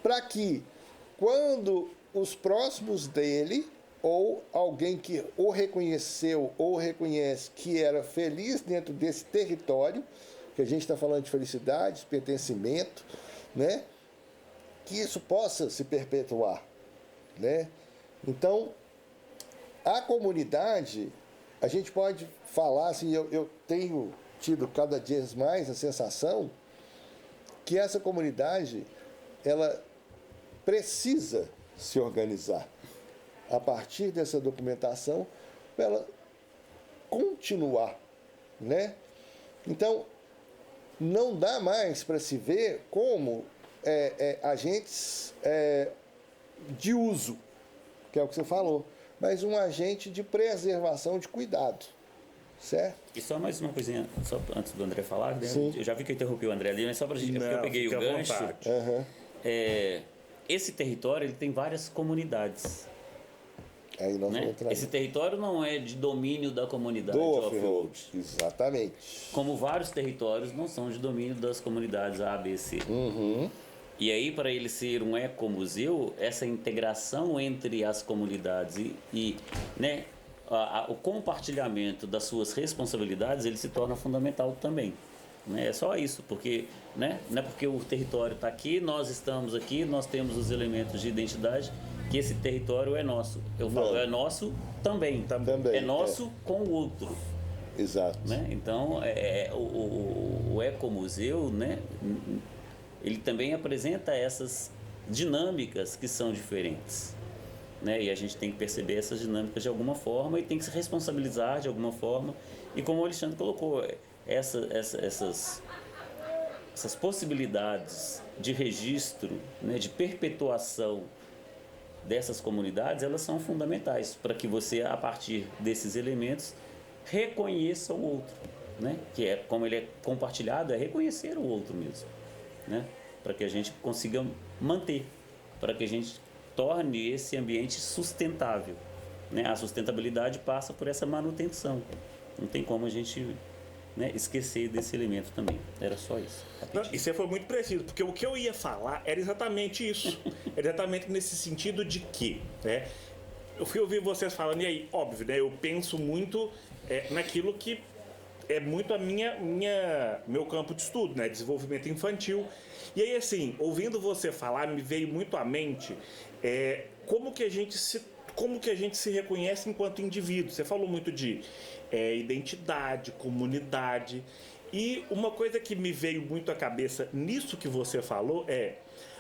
para que, quando os próximos dele, ou alguém que o reconheceu ou reconhece que era feliz dentro desse território, que a gente está falando de felicidade, de pertencimento, né? Que isso possa se perpetuar, né? Então, a comunidade, a gente pode falar assim, eu tenho tido cada dia mais a sensação que essa comunidade ela precisa se organizar a partir dessa documentação para ela continuar, né? Então, não dá mais para se ver como agentes de uso, que é o que você falou, mas um agente de preservação, de cuidado. Certo? E só mais uma coisinha, só antes do André falar, né? Sim. Eu já vi que eu interrompi o André ali, mas só para a gente, porque eu peguei o gancho. Esse território ele tem várias comunidades. Aí nós né? vamos entrar Esse território não é de domínio da comunidade do off-road. Exatamente. Como vários territórios não são de domínio das comunidades A, B, C. Uhum. E aí, para ele ser um ecomuseu, essa integração entre as comunidades e né, o compartilhamento das suas responsabilidades, ele se torna fundamental também. Né? É só isso, porque né, não é porque o território está aqui, nós estamos aqui, nós temos os elementos de identidade, que esse território é nosso. Eu falo, é nosso também. É nosso com o outro. Exato. Né? Então, o ecomuseu, né, ele também apresenta essas dinâmicas que são diferentes. Né? E a gente tem que perceber essas dinâmicas de alguma forma e tem que se responsabilizar de alguma forma. E como o Alexandre colocou, essas possibilidades de registro, né, de perpetuação dessas comunidades, elas são fundamentais para que você, a partir desses elementos, reconheça o outro. Né? Que é como ele é compartilhado, é reconhecer o outro mesmo. Né? Para que a gente consiga manter, para que a gente torne esse ambiente sustentável. Né? A sustentabilidade passa por essa manutenção. Não tem como a gente esquecer desse elemento também. Era só isso. Não, e você foi muito preciso, porque o que eu ia falar era exatamente isso. Era exatamente nesse sentido de que, né? Eu fui ouvir vocês falando, e aí, óbvio, né? Eu penso muito naquilo que é muito meu campo de estudo, né? Desenvolvimento infantil. E aí, assim, ouvindo você falar, me veio muito à mente como que a gente se reconhece enquanto indivíduo. Você falou muito de identidade, comunidade. E uma coisa que me veio muito à cabeça nisso que você falou é: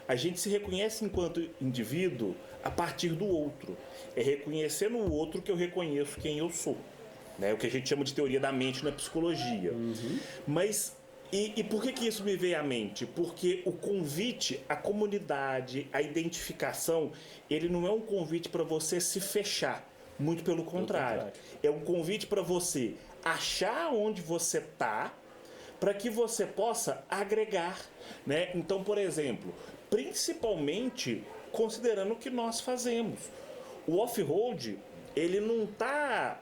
a gente se reconhece enquanto indivíduo a partir do outro. É reconhecer no outro que eu reconheço quem eu sou. Né? O que a gente chama de teoria da mente na psicologia. Mas, e por que isso me veio à mente? Porque o convite, a comunidade, a identificação, ele não é um convite para você se fechar. Muito pelo contrário. É um convite para você achar onde você está, para que você possa agregar. Né? Então, por exemplo, principalmente considerando o que nós fazemos. O off-road, ele não está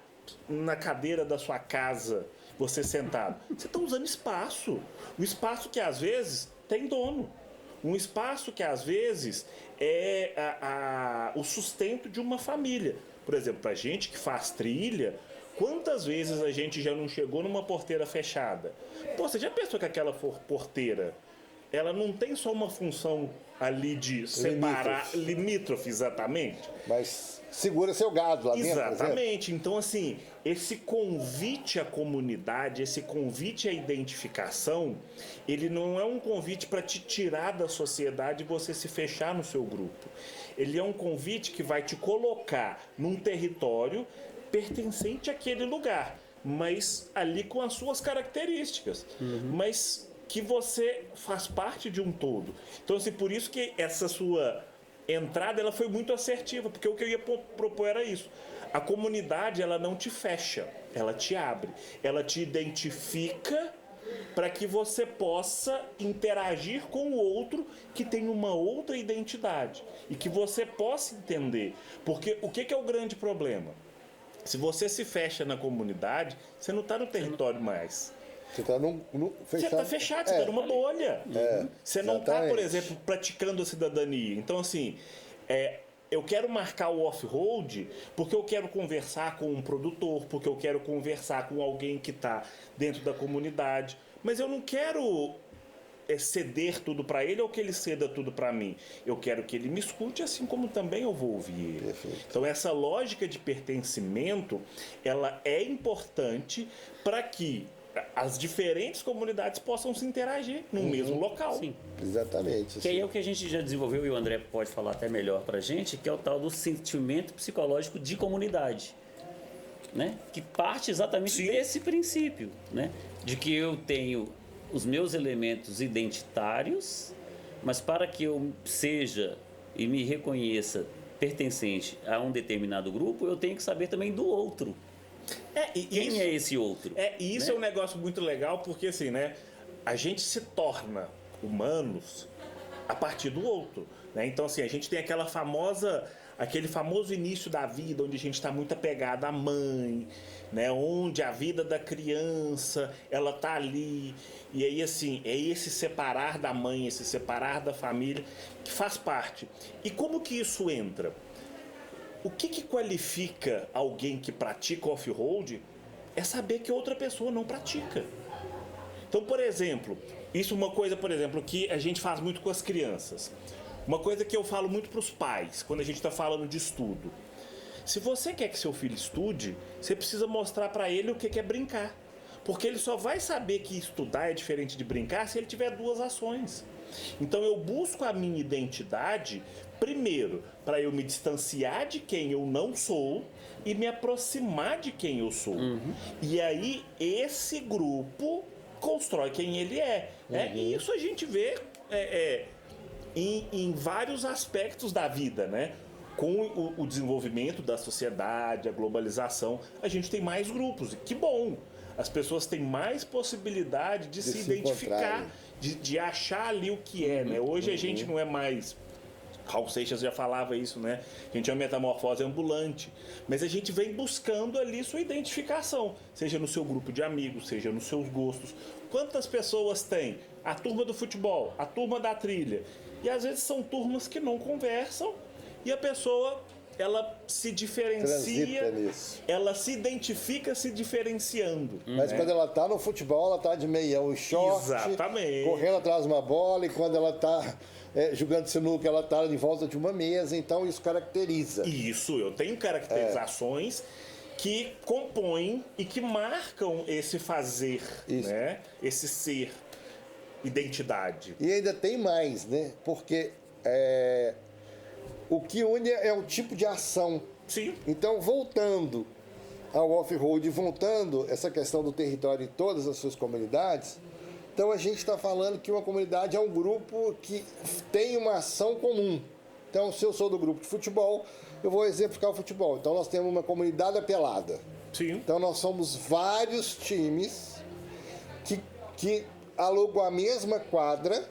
na cadeira da sua casa, você sentado. Você está usando espaço. Um espaço que às vezes tem dono. Um espaço que às vezes é o sustento de uma família. Por exemplo, para gente que faz trilha, quantas vezes a gente já não chegou numa porteira fechada? Pô, você já pensou que aquela porteira, ela não tem só uma função ali de separar, limítrofe, exatamente? Mas segura seu gado lá dentro. Exatamente. Então, assim, esse convite à comunidade, esse convite à identificação, ele não é um convite para te tirar da sociedade e você se fechar no seu grupo. Ele é um convite que vai te colocar num território pertencente àquele lugar, mas ali com as suas características. Mas que você faz parte de um todo. Então, assim, por isso que essa sua entrada, ela foi muito assertiva, porque o que eu ia propor era isso. A comunidade, ela não te fecha, ela te abre, ela te identifica para que você possa interagir com o outro que tem uma outra identidade e que você possa entender. Porque o que é o grande problema? Se você se fecha na comunidade, você não está no território mais. Você está Você está fechado, você está numa bolha. Você não está, por exemplo, praticando a cidadania. Então, assim, eu quero marcar o off-road porque eu quero conversar com um produtor, porque eu quero conversar com alguém que está dentro da comunidade. Mas eu não quero ceder tudo para ele ou que ele ceda tudo para mim. Eu quero que ele me escute, assim como também eu vou ouvir ele. Perfeito. Então, essa lógica de pertencimento, ela é importante para que as diferentes comunidades possam se interagir no mesmo local. Sim. Exatamente. Que aí é o que a gente já desenvolveu, e o André pode falar até melhor pra gente, que é o tal do sentimento psicológico de comunidade, né? Que parte exatamente desse princípio, né? De que eu tenho os meus elementos identitários, mas para que eu seja e me reconheça pertencente a um determinado grupo, eu tenho que saber também do outro. Quem é esse outro? Isso, né? É um negócio muito legal, porque assim, né? A gente se torna humanos a partir do outro, né? Então, assim, a gente tem aquele famoso início da vida, onde a gente está muito apegado à mãe, né? Onde a vida da criança, ela tá ali. E aí, assim, é esse separar da mãe, esse separar da família, que faz parte. E como que isso entra? O que qualifica alguém que pratica off-road é saber que outra pessoa não pratica. Então, por exemplo, isso é uma coisa, por exemplo, que a gente faz muito com as crianças. Uma coisa que eu falo muito para os pais, quando a gente está falando de estudo. Se você quer que seu filho estude, você precisa mostrar para ele o que é brincar. Porque ele só vai saber que estudar é diferente de brincar se ele tiver duas ações. Então eu busco a minha identidade, primeiro, para eu me distanciar de quem eu não sou e me aproximar de quem eu sou. E aí esse grupo constrói quem ele é. E isso a gente vê em vários aspectos da vida, né? Com o desenvolvimento da sociedade, a globalização, a gente tem mais grupos. E que bom! As pessoas têm mais possibilidade de se identificar, de achar ali o que é, né? Hoje a gente não é mais... Raul Seixas já falava isso, né? A gente é uma metamorfose ambulante. Mas a gente vem buscando ali sua identificação, seja no seu grupo de amigos, seja nos seus gostos. Quantas pessoas tem? A turma do futebol, a turma da trilha. E às vezes são turmas que não conversam e a pessoa... ela se diferencia, ela se identifica se diferenciando. Mas quando ela tá no futebol, ela tá de meião e short, exatamente, correndo atrás de uma bola, e quando ela tá jogando sinuca, ela tá em volta de uma mesa, então isso caracteriza. Isso, eu tenho caracterizações que compõem e que marcam esse fazer, Isso. né? Esse ser, identidade. E ainda tem mais, né? Porque o que une é o tipo de ação. Sim. Então, voltando ao off-road, voltando essa questão do território em todas as suas comunidades, então a gente está falando que uma comunidade é um grupo que tem uma ação comum. Então, se eu sou do grupo de futebol, eu vou exemplificar o futebol. Então, nós temos uma comunidade apelada. Sim. Então, nós somos vários times que alugam a mesma quadra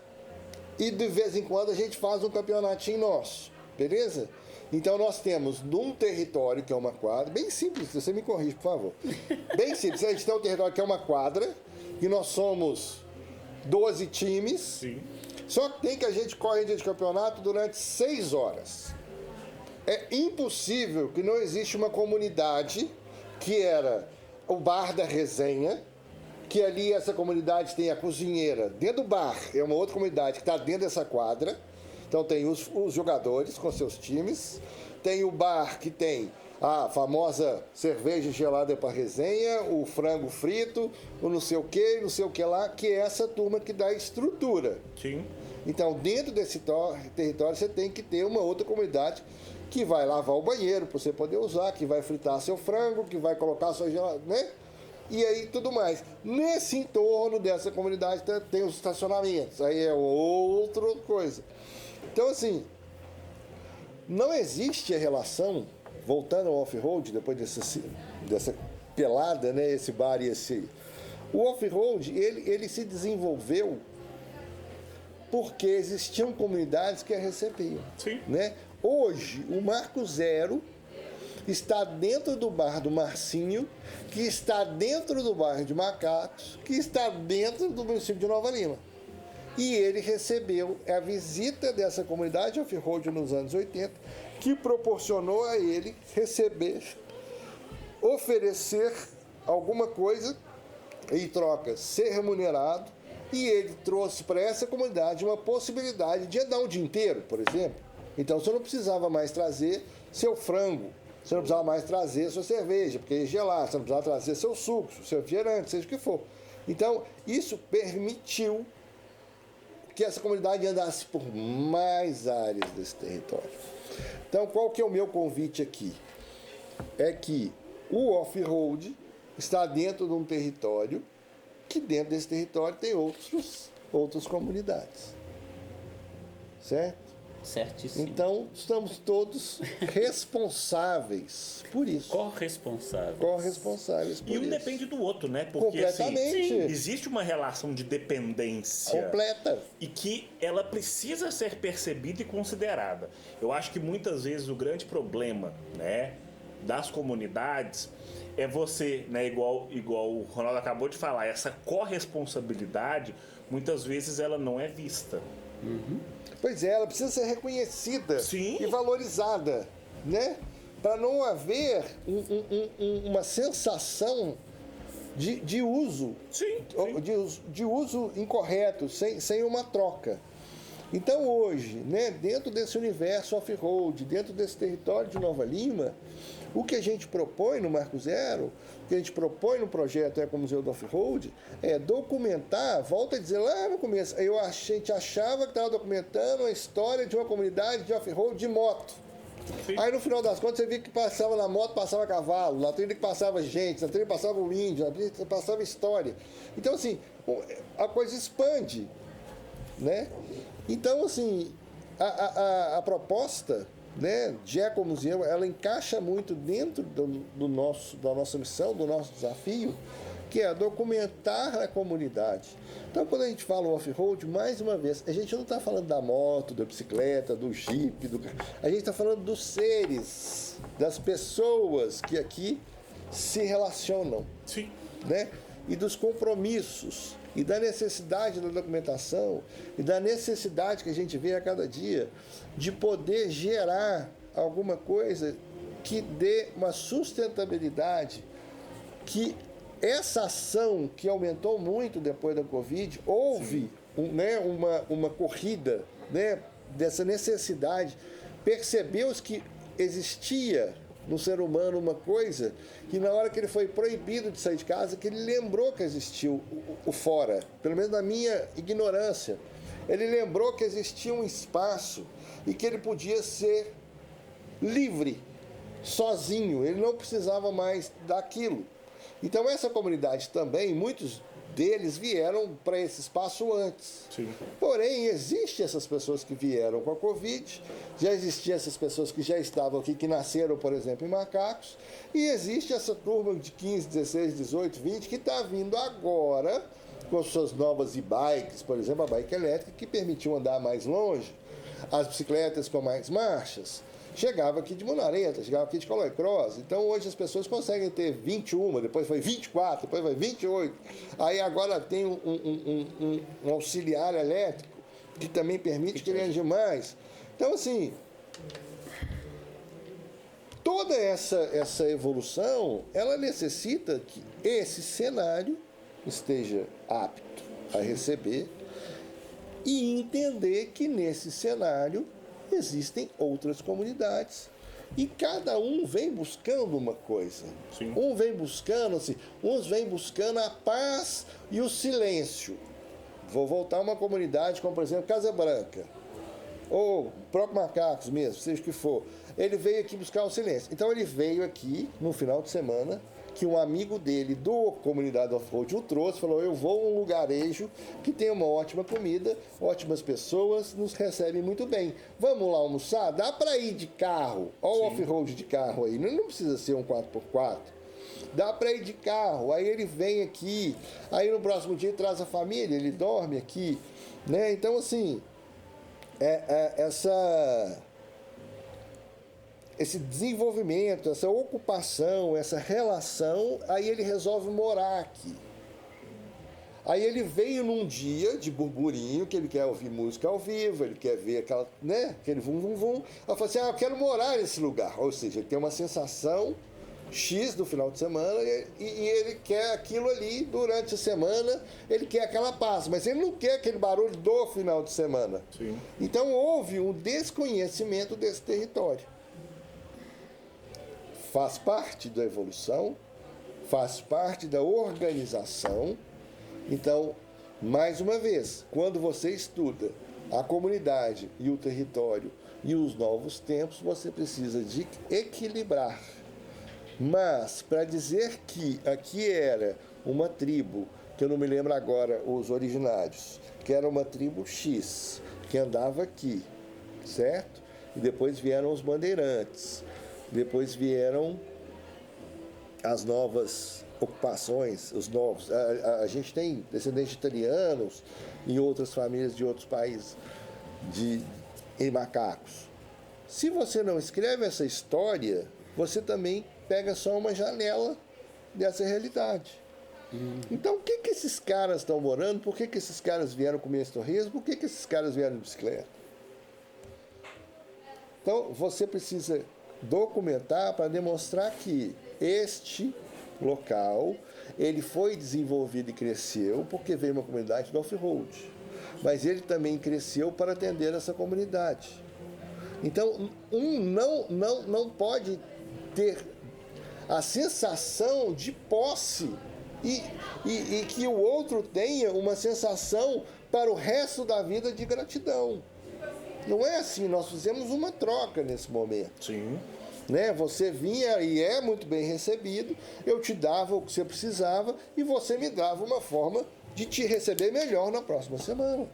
e, de vez em quando, a gente faz um campeonatinho nosso. Beleza? Então, nós temos num território, que é uma quadra, bem simples, você me corrige, por favor. Bem simples, a gente tem um território que é uma quadra, e nós somos 12 times. Sim. Só que tem que a gente corre dia de campeonato durante 6 horas. É impossível que não exista uma comunidade que era o bar da resenha, que ali essa comunidade tem a cozinheira dentro do bar, é uma outra comunidade que está dentro dessa quadra. Então tem os jogadores com seus times, tem o bar que tem a famosa cerveja gelada para resenha, o frango frito, o não sei o que lá, que é essa turma que dá estrutura. Sim. Então, dentro desse território, você tem que ter uma outra comunidade que vai lavar o banheiro para você poder usar, que vai fritar seu frango, que vai colocar sua geladeira, né? E aí tudo mais. Nesse entorno dessa comunidade tem os estacionamentos, aí é outra coisa. Então, assim, não existe a relação, voltando ao off-road, depois dessa pelada, né, esse bar e esse... O off-road, ele se desenvolveu porque existiam comunidades que a recebiam. Sim. Né? Hoje, o Marco Zero está dentro do bar do Marcinho, que está dentro do bairro de Macacos, que está dentro do município de Nova Lima. E ele recebeu a visita dessa comunidade off-road nos anos 80, que proporcionou a ele receber, oferecer alguma coisa em troca, ser remunerado, e ele trouxe para essa comunidade uma possibilidade de andar o dia inteiro, por exemplo. Então você não precisava mais trazer seu frango, você não precisava mais trazer sua cerveja, porque ia gelar, você não precisava trazer seu suco, seu refrigerante, seja o que for. Então, isso permitiu que essa comunidade andasse por mais áreas desse território. Então, qual que é o meu convite aqui? É que o off-road está dentro de um território que dentro desse território tem outras comunidades. Certo? Certíssimo. Então, estamos todos responsáveis por isso. Corresponsável. Corresponsáveis por E um isso. depende do outro, né? Porque Completamente. assim, existe uma relação de dependência. Completa. E que ela precisa ser percebida e considerada. Eu acho que muitas vezes o grande problema, né, das comunidades é você, né, igual o Ronaldo acabou de falar, essa corresponsabilidade, muitas vezes ela não é vista. Uhum. Pois é, ela precisa ser reconhecida. Sim. E valorizada, né? Para não haver uma sensação de uso, Sim. de uso incorreto, sem uma troca. Então hoje, né, dentro desse universo off-road, dentro desse território de Nova Lima, o que a gente propõe no Marco Zero, o que a gente propõe no projeto Ecomuseu do Off-Road, é documentar, volta a dizer lá no começo, a gente achava que estava documentando a história de uma comunidade de off-road de moto. Sim. Aí no final das contas você via que passava na moto, passava cavalo, na trilha que passava gente, na trilha passava o índio, na trilha passava história. Então assim, a coisa expande, né? Então assim, a proposta, né, de Ecomuseu, ela encaixa muito dentro da nossa missão, do nosso desafio, que é documentar a comunidade. Então, quando a gente fala off-road, mais uma vez, a gente não está falando da moto, da bicicleta, do jipe, a gente está falando dos seres, das pessoas que aqui se relacionam. Sim. Né? E dos compromissos, e da necessidade da documentação, e da necessidade que a gente vê a cada dia de poder gerar alguma coisa que dê uma sustentabilidade, que essa ação que aumentou muito depois da Covid, houve uma corrida, né, dessa necessidade, percebeu-se que existia no ser humano uma coisa que na hora que ele foi proibido de sair de casa, que ele lembrou que existiu o fora, pelo menos na minha ignorância. Ele lembrou que existia um espaço e que ele podia ser livre, sozinho, ele não precisava mais daquilo. Então essa comunidade também, muitos deles vieram para esse espaço antes. Sim. Porém, existem essas pessoas que vieram com a Covid, já existiam essas pessoas que já estavam aqui, que nasceram, por exemplo, em Macacos, e existe essa turma de 15, 16, 18, 20, que está vindo agora com suas novas e-bikes, por exemplo, a bike elétrica, que permitiu andar mais longe, as bicicletas com mais marchas. Chegava aqui de Munareta, chegava aqui de Colecross. Então hoje as pessoas conseguem ter 21, depois foi 24, depois foi 28. Aí agora tem um auxiliar elétrico que também permite que ele ande mais. Então, assim, toda essa evolução, ela necessita que esse cenário esteja apto a receber e entender que nesse cenário existem outras comunidades e cada um vem buscando uma coisa. Sim. Um vem buscando, assim, uns vêm buscando a paz e o silêncio. Vou voltar a uma comunidade como, por exemplo, Casa Branca, ou próprio Macacos mesmo, seja o que for. Ele veio aqui buscar o silêncio. Então ele veio aqui no final de semana, que um amigo dele do Comunidade Off-Road o trouxe, falou, eu vou a um lugarejo que tem uma ótima comida, ótimas pessoas, nos recebem muito bem. Vamos lá almoçar? Dá para ir de carro. Olha o off-road de carro aí, não precisa ser um 4x4. Dá para ir de carro, aí ele vem aqui, aí no próximo dia ele traz a família, ele dorme aqui, né? Então, assim, esse desenvolvimento, essa ocupação, essa relação, aí ele resolve morar aqui. Aí ele veio num dia de burburinho, que ele quer ouvir música ao vivo, ele quer ver aquela, né, aquele vum-vum-vum. Aí fala assim, eu quero morar nesse lugar. Ou seja, ele tem uma sensação X do final de semana e ele quer aquilo ali durante a semana, ele quer aquela paz, mas ele não quer aquele barulho do final de semana. Sim. Então houve um desconhecimento desse território. Faz parte da evolução, faz parte da organização. Então, mais uma vez, quando você estuda a comunidade e o território e os novos tempos, você precisa de equilibrar. Mas, para dizer que aqui era uma tribo, que eu não me lembro agora os originários, que era uma tribo X, que andava aqui, certo? E depois vieram os bandeirantes. Depois vieram as novas ocupações, os novos. A gente tem descendentes de italianos e outras famílias de outros países em Macacos. Se você não escreve essa história, você também pega só uma janela dessa realidade. Então, o que esses caras estão morando? Por que esses caras vieram comer esse torresmo? Por que esses caras vieram de bicicleta? Então, você precisa documentar para demonstrar que este local ele foi desenvolvido e cresceu porque veio uma comunidade do off-road, mas ele também cresceu para atender essa comunidade. Então não pode ter a sensação de posse e que o outro tenha uma sensação para o resto da vida de gratidão. Não é assim, nós fizemos uma troca nesse momento. Sim. Né? Você vinha e é muito bem recebido, eu te dava o que você precisava e você me dava uma forma de te receber melhor na próxima semana.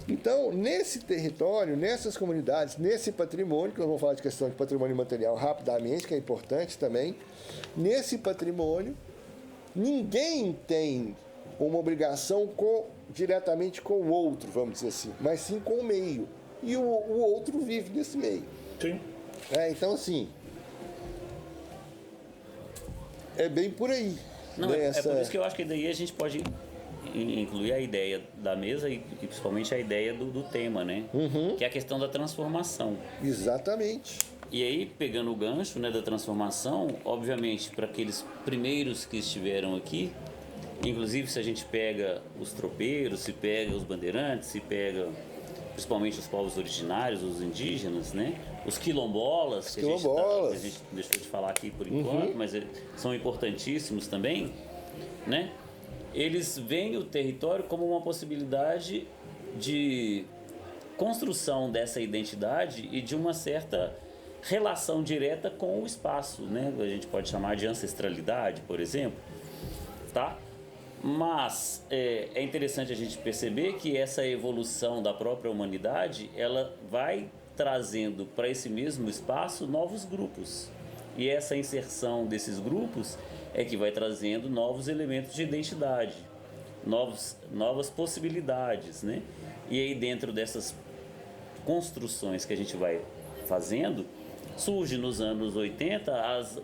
Então, nesse território, nessas comunidades, nesse patrimônio, que nós vamos falar de questão de patrimônio material rapidamente, que é importante também, nesse patrimônio, ninguém tem uma obrigação diretamente com o outro, vamos dizer assim, mas sim com o meio. E o outro vive nesse meio. Sim. Então, assim, é bem por aí. Não, é por isso que eu acho que daí a gente pode incluir a ideia da mesa e principalmente a ideia do tema, né? Uhum. Que é a questão da transformação. Exatamente. E aí, pegando o gancho, né, da transformação, obviamente, para aqueles primeiros que estiveram aqui, inclusive se a gente pega os tropeiros, se pega os bandeirantes, se pega principalmente os povos originários, os indígenas, né? os quilombolas, que a gente deixou de falar aqui por enquanto, mas são importantíssimos também, né? Eles veem o território como uma possibilidade de construção dessa identidade e de uma certa relação direta com o espaço, né? A gente pode chamar de ancestralidade, por exemplo, tá? Mas é interessante a gente perceber que essa evolução da própria humanidade, ela vai trazendo para esse mesmo espaço novos grupos. E essa inserção desses grupos é que vai trazendo novos elementos de identidade, novas possibilidades, né? E aí dentro dessas construções que a gente vai fazendo, surge nos anos 80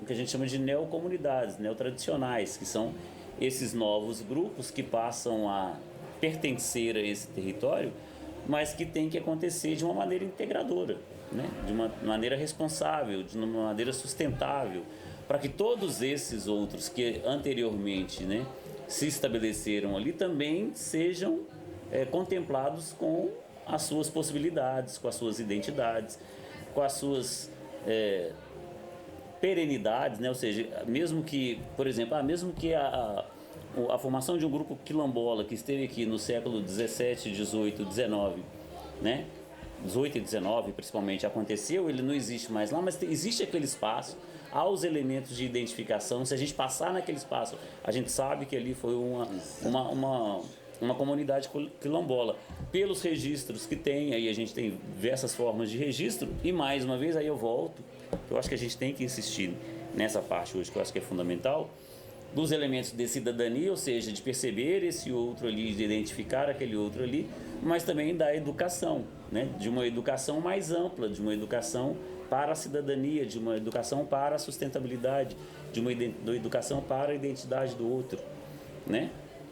o que a gente chama de neocomunidades, neotradicionais, que são esses novos grupos que passam a pertencer a esse território, mas que tem que acontecer de uma maneira integradora, né? De uma maneira responsável, de uma maneira sustentável, para que todos esses outros que anteriormente, né, se estabeleceram ali também sejam contemplados com as suas possibilidades, com as suas identidades, com as suas perenidades, né? Ou seja, mesmo que, por exemplo, mesmo que a formação de um grupo quilombola que esteve aqui no século 17, 18, 19, né? 18 e 19 principalmente aconteceu, ele não existe mais lá, mas existe aquele espaço, há os elementos de identificação. Se a gente passar naquele espaço, a gente sabe que ali foi uma comunidade quilombola. Pelos registros que tem, aí a gente tem diversas formas de registro, e mais uma vez aí eu volto, eu acho que a gente tem que insistir nessa parte hoje, que eu acho que é fundamental, dos elementos de cidadania, ou seja, de perceber esse outro ali, de identificar aquele outro ali, mas também da educação, né? De uma educação mais ampla, de uma educação para a cidadania, de uma educação para a sustentabilidade, de uma educação para a identidade do outro, né?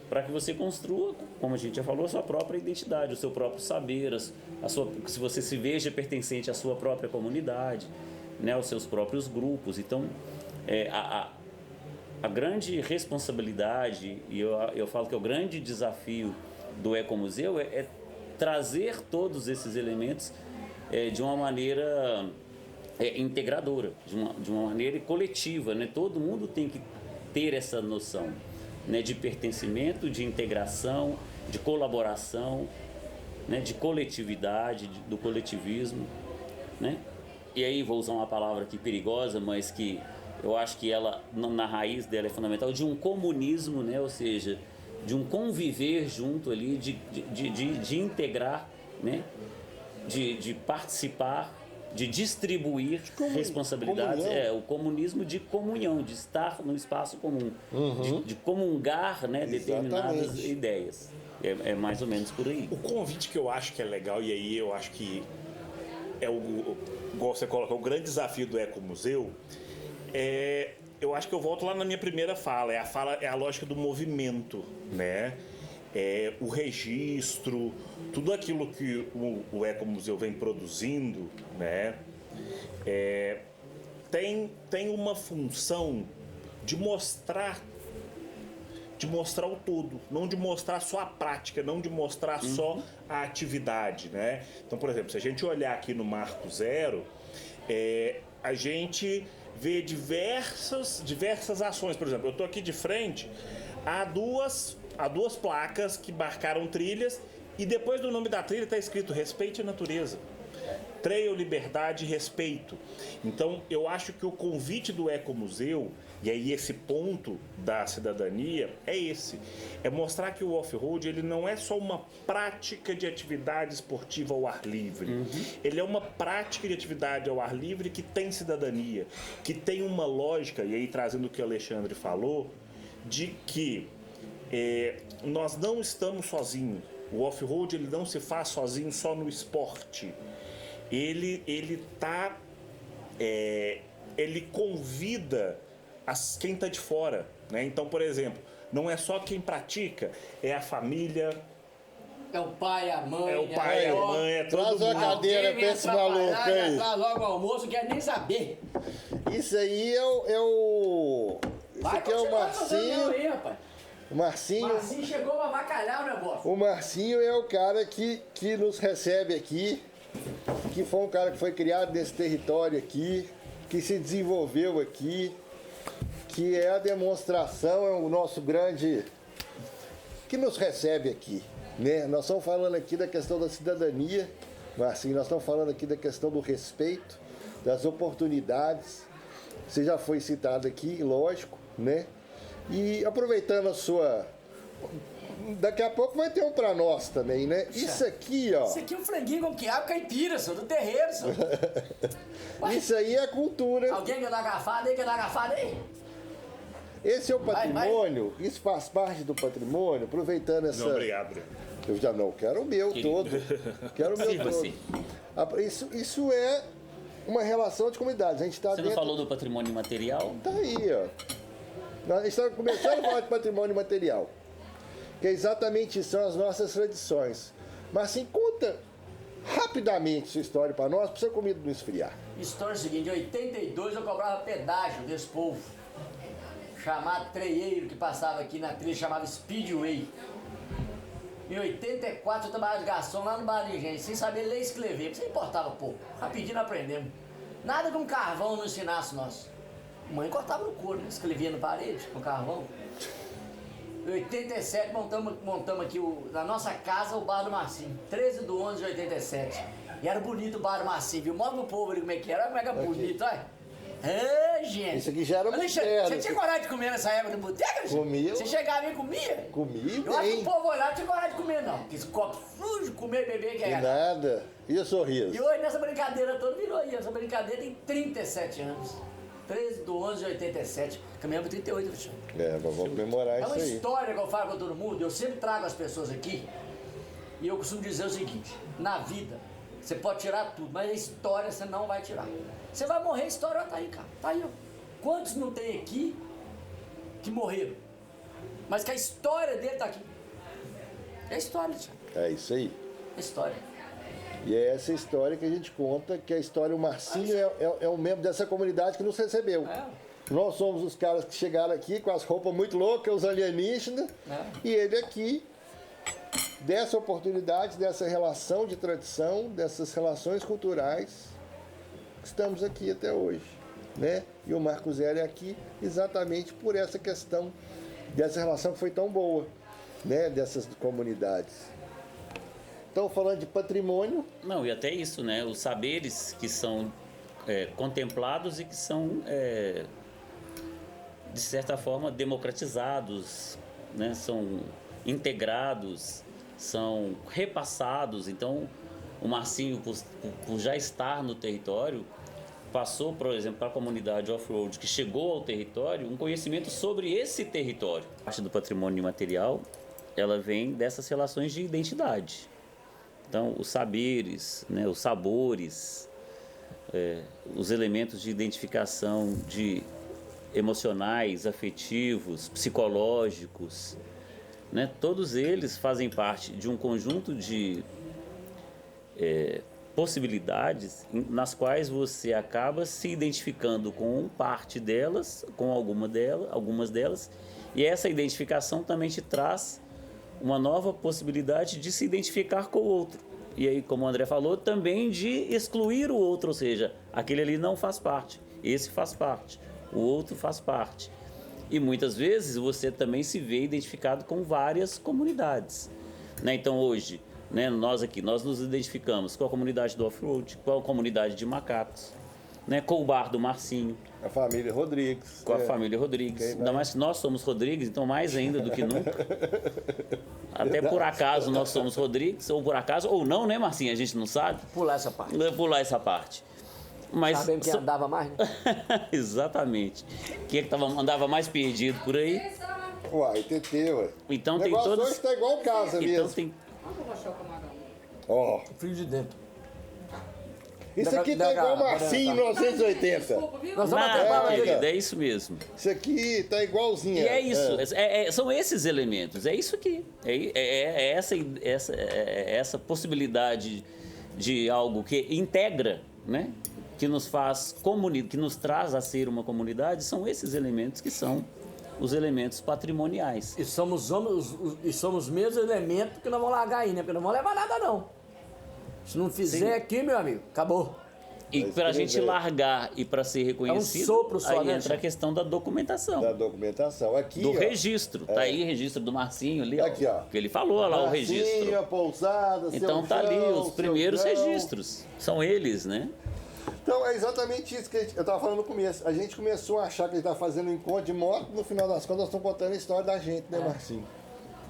Para que você construa, como a gente já falou, a sua própria identidade, o seu próprio saber, se você se veja pertencente à sua própria comunidade, né? Aos seus próprios grupos. Então, a grande responsabilidade, e eu falo que é o grande desafio do Ecomuseu é trazer todos esses elementos de uma maneira integradora, de uma maneira coletiva, né? Todo mundo tem que ter essa noção, né? De pertencimento, de integração, de colaboração, né? De coletividade, do coletivismo, né? E aí vou usar uma palavra aqui perigosa, mas que eu acho que ela, na raiz dela, é fundamental, de um comunismo, né? Ou seja, de um conviver junto ali, de integrar, né? De participar, de distribuir responsabilidades. O comunismo de comunhão, de estar num espaço comum, de comungar, né? Determinadas ideias. É mais ou menos por aí. O convite que eu acho que é legal, e aí eu acho que igual você coloca, o grande desafio do Ecomuseu, eu acho que eu volto lá na minha primeira fala, é a lógica do movimento, né? O registro, tudo aquilo que o Ecomuseu vem produzindo, né? Tem uma função de mostrar o todo, não de mostrar só a prática, não de mostrar só a atividade, né? Então, por exemplo, se a gente olhar aqui no Marco Zero, a gente vê diversas ações. Por exemplo, eu estou aqui de frente a duas placas que marcaram trilhas, e depois do nome da trilha está escrito Respeite a Natureza. Trail, Liberdade e Respeito. Então, eu acho que o convite do Ecomuseu, e aí esse ponto da cidadania, é mostrar que o off-road ele não é só uma prática de atividade esportiva ao ar livre. Ele é uma prática de atividade ao ar livre que tem cidadania, que tem uma lógica, e aí trazendo o que o Alexandre falou, de que nós não estamos sozinhos. O off-road ele não se faz sozinho só no esporte. Ele convida quem está de fora, né? Então, por exemplo, não é só quem pratica, é a família, é o pai, a mãe, é todo mundo. Traz a cadeira pra esse maluco aí. Traz logo o almoço, não quer nem saber. Isso aí Isso aqui é o Marcinho. Aí, rapaz. O Marcinho chegou pra avacalhar o negócio. O Marcinho é o cara que nos recebe aqui. que foi um cara que foi criado nesse território aqui, que se desenvolveu aqui, que é a demonstração, é o nosso grande, que nos recebe aqui, né? Nós estamos falando aqui da questão da cidadania, mas assim, nós estamos falando aqui da questão do respeito, das oportunidades. Você já foi citado aqui, lógico, né? E aproveitando a sua... Daqui a pouco vai ter um pra nós também, né? Isso aqui, ó. Isso aqui é um franguinho com quiabo caipira, só do terreiro, só. Isso aí é cultura. Alguém quer dar garfada aí? Quer dar garfada aí? Esse é o Vai, patrimônio, isso faz parte do patrimônio, aproveitando essa... Não, obrigado, Breno. Eu já não, quero o meu todo. Quero o meu Sirva-se. todo. Isso é uma relação de comunidades. A gente está Você não falou do patrimônio material? Tá aí, ó. Nós estamos começando a falar de patrimônio material. Que é exatamente isso, são as nossas tradições. Mas assim, conta rapidamente sua história para nós, para sua comida não esfriar. História é o seguinte, em 82 eu cobrava pedágio desse povo. Chamado treieiro que passava aqui na trilha, chamava Speedway. Em 84 eu trabalhava de garçom lá no Bar de Engenho, sem saber ler e escrever, porque isso importava pouco. Rapidinho aprendemos. Nada que um carvão não ensinasse nós. Mãe cortava no couro, né? Escrevia na parede com carvão. Em 87 montamos aqui na nossa casa o Bar do Marcinho. 13/11/87. E era bonito o Bar do Marcinho, viu? Mostra pro povo ali como é que era, olha como é que é bonito, olha. É, gente. Isso aqui já era Alexandre, moderno. você tinha coragem de comer nessa época do boteco, Alexandre? Comia. Você chegava e comia? Comi Eu acho que bem. o povo olhava não tinha coragem de comer, não. Porque esse copo sujo, comer, beber, que E é. nada. E o sorriso? E hoje nessa brincadeira toda virou aí. Essa brincadeira tem 37 anos. 13/11/87. Caminhamos 38, Alexandre. É, vamos comemorar É uma isso aí. história que eu falo com todo mundo. Eu sempre trago as pessoas aqui. E eu costumo dizer o seguinte: na vida, você pode tirar tudo, mas a história você não vai tirar. Você vai morrer, a história tá aí, cara. Tá aí, ó. Quantos não tem aqui que morreram? Mas que a história dele tá aqui. É a história, Alexandre. É isso aí. É a história. E é essa história que a gente conta, que a história, o Marcinho é um membro dessa comunidade que nos recebeu. É. Nós somos os caras que chegaram aqui com as roupas muito loucas, os alienígenas, e ele aqui, dessa oportunidade, dessa relação de tradição, dessas relações culturais, estamos aqui até hoje, né? E o Marco Zero é aqui exatamente por essa questão, dessa relação que foi tão boa, né? Dessas comunidades. Estamos falando de patrimônio. Não, e até isso, né? Os saberes que são contemplados e que são, de certa forma, democratizados, né? São integrados, são repassados. Então, o Marcinho, por já estar no território, passou, por exemplo, para a comunidade off-road que chegou ao território, um conhecimento sobre esse território. A parte do patrimônio imaterial, ela vem dessas relações de identidade. Então, os saberes, né, os sabores, os elementos de identificação de emocionais, afetivos, psicológicos, né, todos eles fazem parte de um conjunto de possibilidades nas quais você acaba se identificando com parte delas, com algumas delas, e essa identificação também te traz uma nova possibilidade de se identificar com o outro. E aí, como o André falou, também de excluir o outro, ou seja, aquele ali não faz parte, esse faz parte, o outro faz parte. E muitas vezes você também se vê identificado com várias comunidades, né? Então hoje, né, nós nos identificamos com a comunidade do off-road, com a comunidade de macacos, né, com o bar do Marcinho, A família Rodrigues. com a família Rodrigues. Ainda mais que nós somos Rodrigues, então mais ainda do que nunca. Até por acaso nós somos Rodrigues, ou por acaso, ou não, né, Marcinho? A gente não sabe. Pular essa parte. Pular essa parte. Mas Sabemos quem andava mais, né? exatamente. Quem é que andava mais perdido por aí? Uai, TT, ué. Então O tem negócio todos. hoje tá igual casa Então mesmo. tem. Ó, Frio de dentro. isso aqui tá igual Marcinho 1980. Nós vamos Nada, acabar, querido, é isso mesmo. Isso aqui tá igualzinho. E é isso, são esses elementos, é isso aqui. É essa possibilidade de algo que integra, né? Que nos faz que nos traz a ser uma comunidade, são esses elementos que são os elementos patrimoniais. E somos os mesmos elementos que nós vamos largar aí, né? Porque não vamos levar nada, não. Se não fizer aqui, meu amigo, acabou. E pra gente largar e pra ser reconhecido, sopro só, aí né, entra a Tchê? questão da documentação. Da documentação. Aqui, Do ó, registro. Tá aí o registro do Marcinho ali, Aqui, ó. Que ele falou lá, o registro. Marcinho, a pousada, Então seu tá ali João, os seu primeiros João. registros. São eles, né? Então é exatamente isso que eu estava falando no começo. A gente começou a achar que a gente estava fazendo um encontro de moto, no final das contas nós estamos contando a história da gente, né, Marcinho?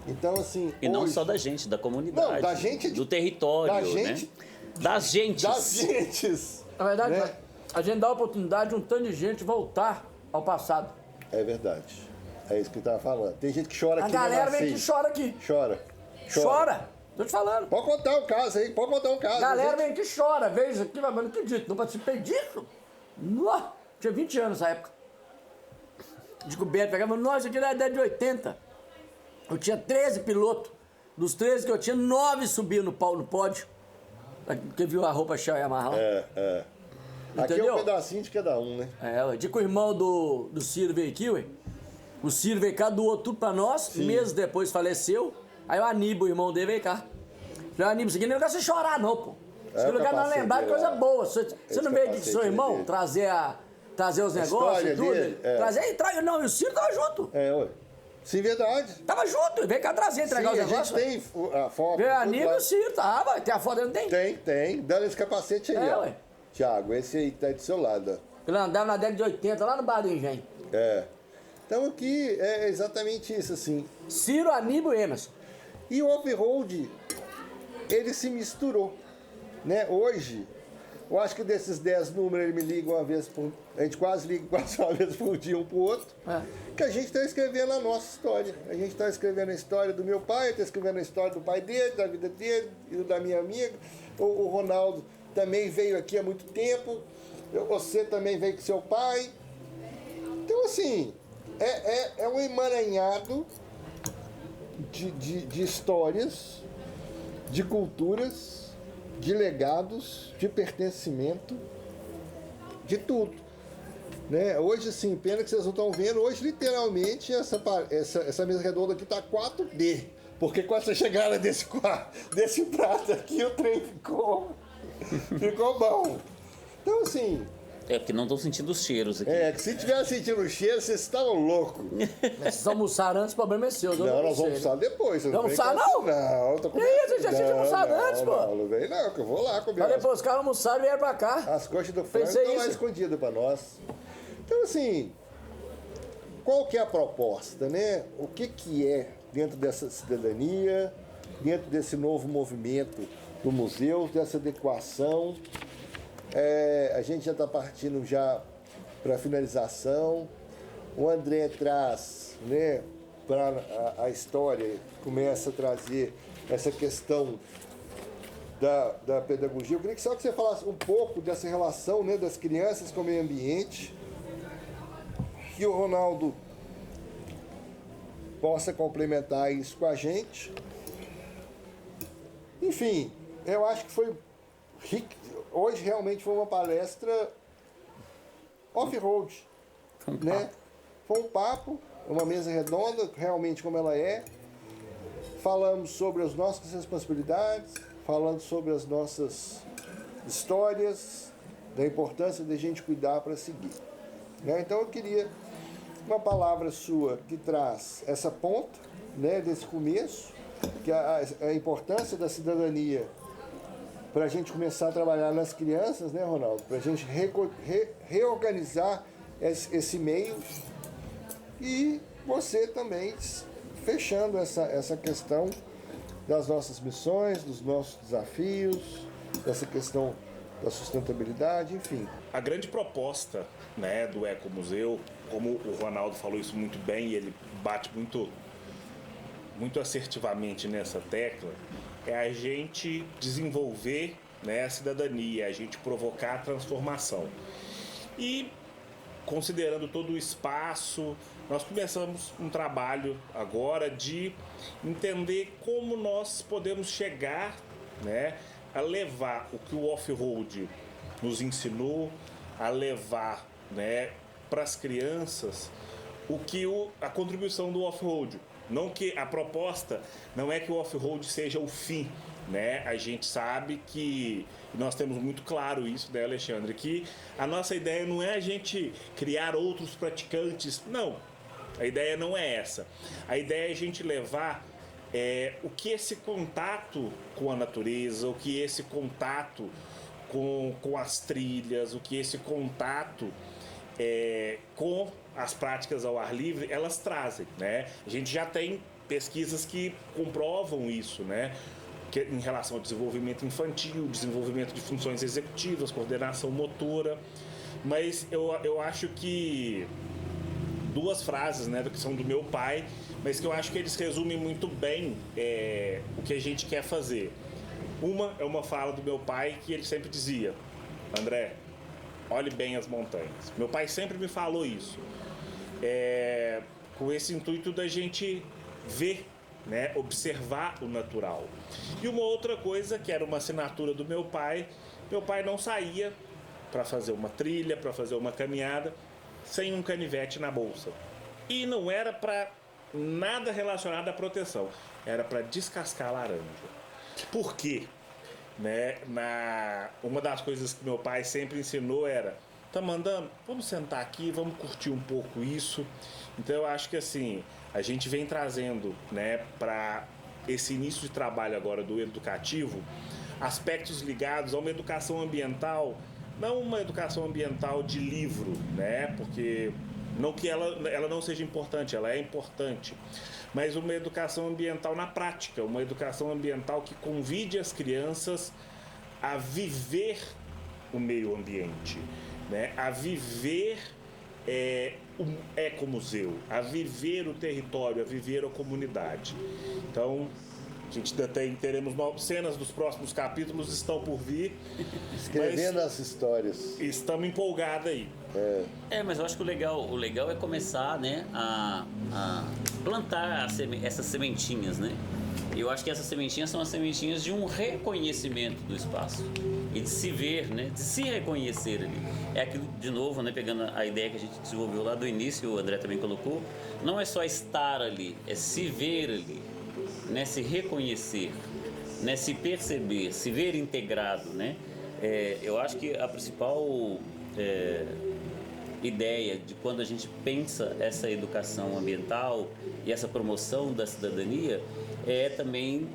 Então, assim. E não hoje- só da gente, da comunidade. Não, da gente- do território, da né? gente- Das gentes. Das gentes. Na verdade, Né? a gente dá a oportunidade de um tanto de gente voltar ao passado. É verdade. É isso que eu estava falando. Tem gente que chora A aqui, né, galera vem Marcinho? que chora aqui. Chora. Chora. Tô te falando. Pode contar um caso aí, pode contar um caso. A galera gente. vem que chora. Veja isso aqui, mas eu não acredito. Não participei disso. Nó. Tinha 20 anos nessa época. Descoberto, pegava, nós aqui na década de 80. Eu tinha 13 pilotos. Dos 13 que eu tinha, 9 subiam no pódio. Porque viu a roupa cheia e amarrar lá. É. Aqui é Entendeu? um pedacinho de cada um, né? É, ué. De que o irmão do Ciro veio aqui, ué. O Ciro veio cá, doou tudo pra nós. Meses depois faleceu. Aí o Aníbal, o irmão dele, veio cá. Falei, Aníbal, isso aqui não é lugar você chorar, não, pô. Isso aqui o não quer não capacete lembrar de dele coisa lá. boa. Você não veio aqui com capacete seu irmão dele. trazer os negócios história e tudo? dele, é. Trazer, não, e o Ciro tava junto. É, ué. Sim, verdade. Tava junto, veio cá trazer, entregar Sim, os a negócios. gente tem a foto. Veio tudo a Aníbal lá. e o Ciro, tava. Tem a foto, não tem? Tem. Dando esse capacete aí, É, ó. ué. Tiago, esse aí que tá aí do seu lado, ó. Ele andava na década de 80, lá no Bar do Engenho. É. Então aqui é exatamente isso, assim. Ciro, Aníbal e Emerson. E o off-road, ele se misturou, né? Hoje, eu acho que desses 10 números ele me liga uma vez por... A gente quase liga quase uma vez por dia um pro outro. É. Que a gente está escrevendo a nossa história. A gente está escrevendo a história do meu pai, está escrevendo a história do pai dele, da vida dele e da minha amiga. O Ronaldo também veio aqui há muito tempo. Você também veio com seu pai. Então, assim, é um emaranhado de histórias, de culturas, de legados, de pertencimento, de tudo. Né? Hoje, assim, pena que vocês não estão vendo, hoje, literalmente, essa mesa redonda aqui está 4D. Porque quando você chegar desse prato aqui, o trem ficou bom. Então, assim... É porque não estão sentindo os cheiros aqui. que se tiver sentindo o cheiro, vocês estavam loucos. Vocês almoçaram antes, o problema é seu. Não, nós vamos almoçar depois. Você Não vem almoçar, com não? essa- Não, eu tô com... Que isso, a gente já tinha almoçado antes, pô. Não vem não, que eu vou lá comer. Aí depois os caras almoçaram e vieram pra cá. As coxas do frango Pensei estão lá isso. escondidas para nós. Então, assim, qual que é a proposta, né? O que é dentro dessa cidadania, dentro desse novo movimento do museu, dessa adequação? A gente já está partindo já para finalização. O André traz, né, para a história, começa a trazer essa questão da pedagogia. Eu queria que só que você falasse um pouco dessa relação, né, das crianças com o meio ambiente, que o Ronaldo possa complementar isso com a gente. Enfim, eu acho que foi hoje realmente foi uma palestra off-road, né? Foi um papo, uma mesa redonda, realmente como ela é. Falamos sobre as nossas responsabilidades, falando sobre as nossas histórias, da importância de a gente cuidar para seguir. Né? Então eu queria uma palavra sua que traz essa ponta, né, desse começo, que a importância da cidadania para a gente começar a trabalhar nas crianças, né, Ronaldo? Para a gente reorganizar esse meio e você também fechando essa questão das nossas missões, dos nossos desafios, dessa questão da sustentabilidade, enfim. A grande proposta, né, do Ecomuseu, como o Ronaldo falou isso muito bem e ele bate muito assertivamente nessa tecla, é a gente desenvolver, né, a cidadania, a gente provocar a transformação. E, considerando todo o espaço, nós começamos um trabalho agora de entender como nós podemos chegar, né, a levar o que o off-road nos ensinou, a levar, né, para as crianças a contribuição do off-road. Não que a proposta não é que o off-road seja o fim, né? A gente sabe que nós temos muito claro isso, né, Alexandre? Que a nossa ideia não é a gente criar outros praticantes, não. A ideia não é essa. A ideia é a gente levar o que esse contato com a natureza, o que esse contato com as trilhas, o que esse contato com as práticas ao ar livre, elas trazem, né? A gente já tem pesquisas que comprovam isso, né? Que, em relação ao desenvolvimento infantil, desenvolvimento de funções executivas, coordenação motora, mas eu acho que duas frases, né, que são do meu pai, mas que eu acho que eles resumem muito bem o que a gente quer fazer. Uma é uma fala do meu pai que ele sempre dizia: André, olhe bem as montanhas. Meu pai sempre me falou isso, com esse intuito da gente ver, né, observar o natural. E uma outra coisa que era uma assinatura do meu pai não saía para fazer uma trilha, para fazer uma caminhada sem um canivete na bolsa. E não era para nada relacionado à proteção, era para descascar a laranja. Por quê? Né? Uma das coisas que meu pai sempre ensinou era: tá mandando? Vamos sentar aqui, vamos curtir um pouco isso. Então eu acho que assim, a gente vem trazendo, né, para esse início de trabalho agora do educativo, aspectos ligados a uma educação ambiental, não uma educação ambiental de livro, né, porque não que ela não seja importante, ela é importante, mas uma educação ambiental na prática, uma educação ambiental que convide as crianças a viver o meio ambiente, né, a viver um ecomuseu, a viver o território, a viver a comunidade. Então, a gente teremos cenas dos próximos capítulos, estão por vir. Escrevendo as histórias. Estamos empolgados aí. Mas eu acho que o legal é começar, né, a plantar essas sementinhas, né? Eu acho que essas sementinhas são as sementinhas de um reconhecimento do espaço e de se ver, né, de se reconhecer ali. É aquilo, de novo, né, pegando a ideia que a gente desenvolveu lá do início, o André também colocou, não é só estar ali, é se ver ali, né, se reconhecer, né, se perceber, se ver integrado, né? Eu acho que a principal ideia de quando a gente pensa essa educação ambiental e essa promoção da cidadania é também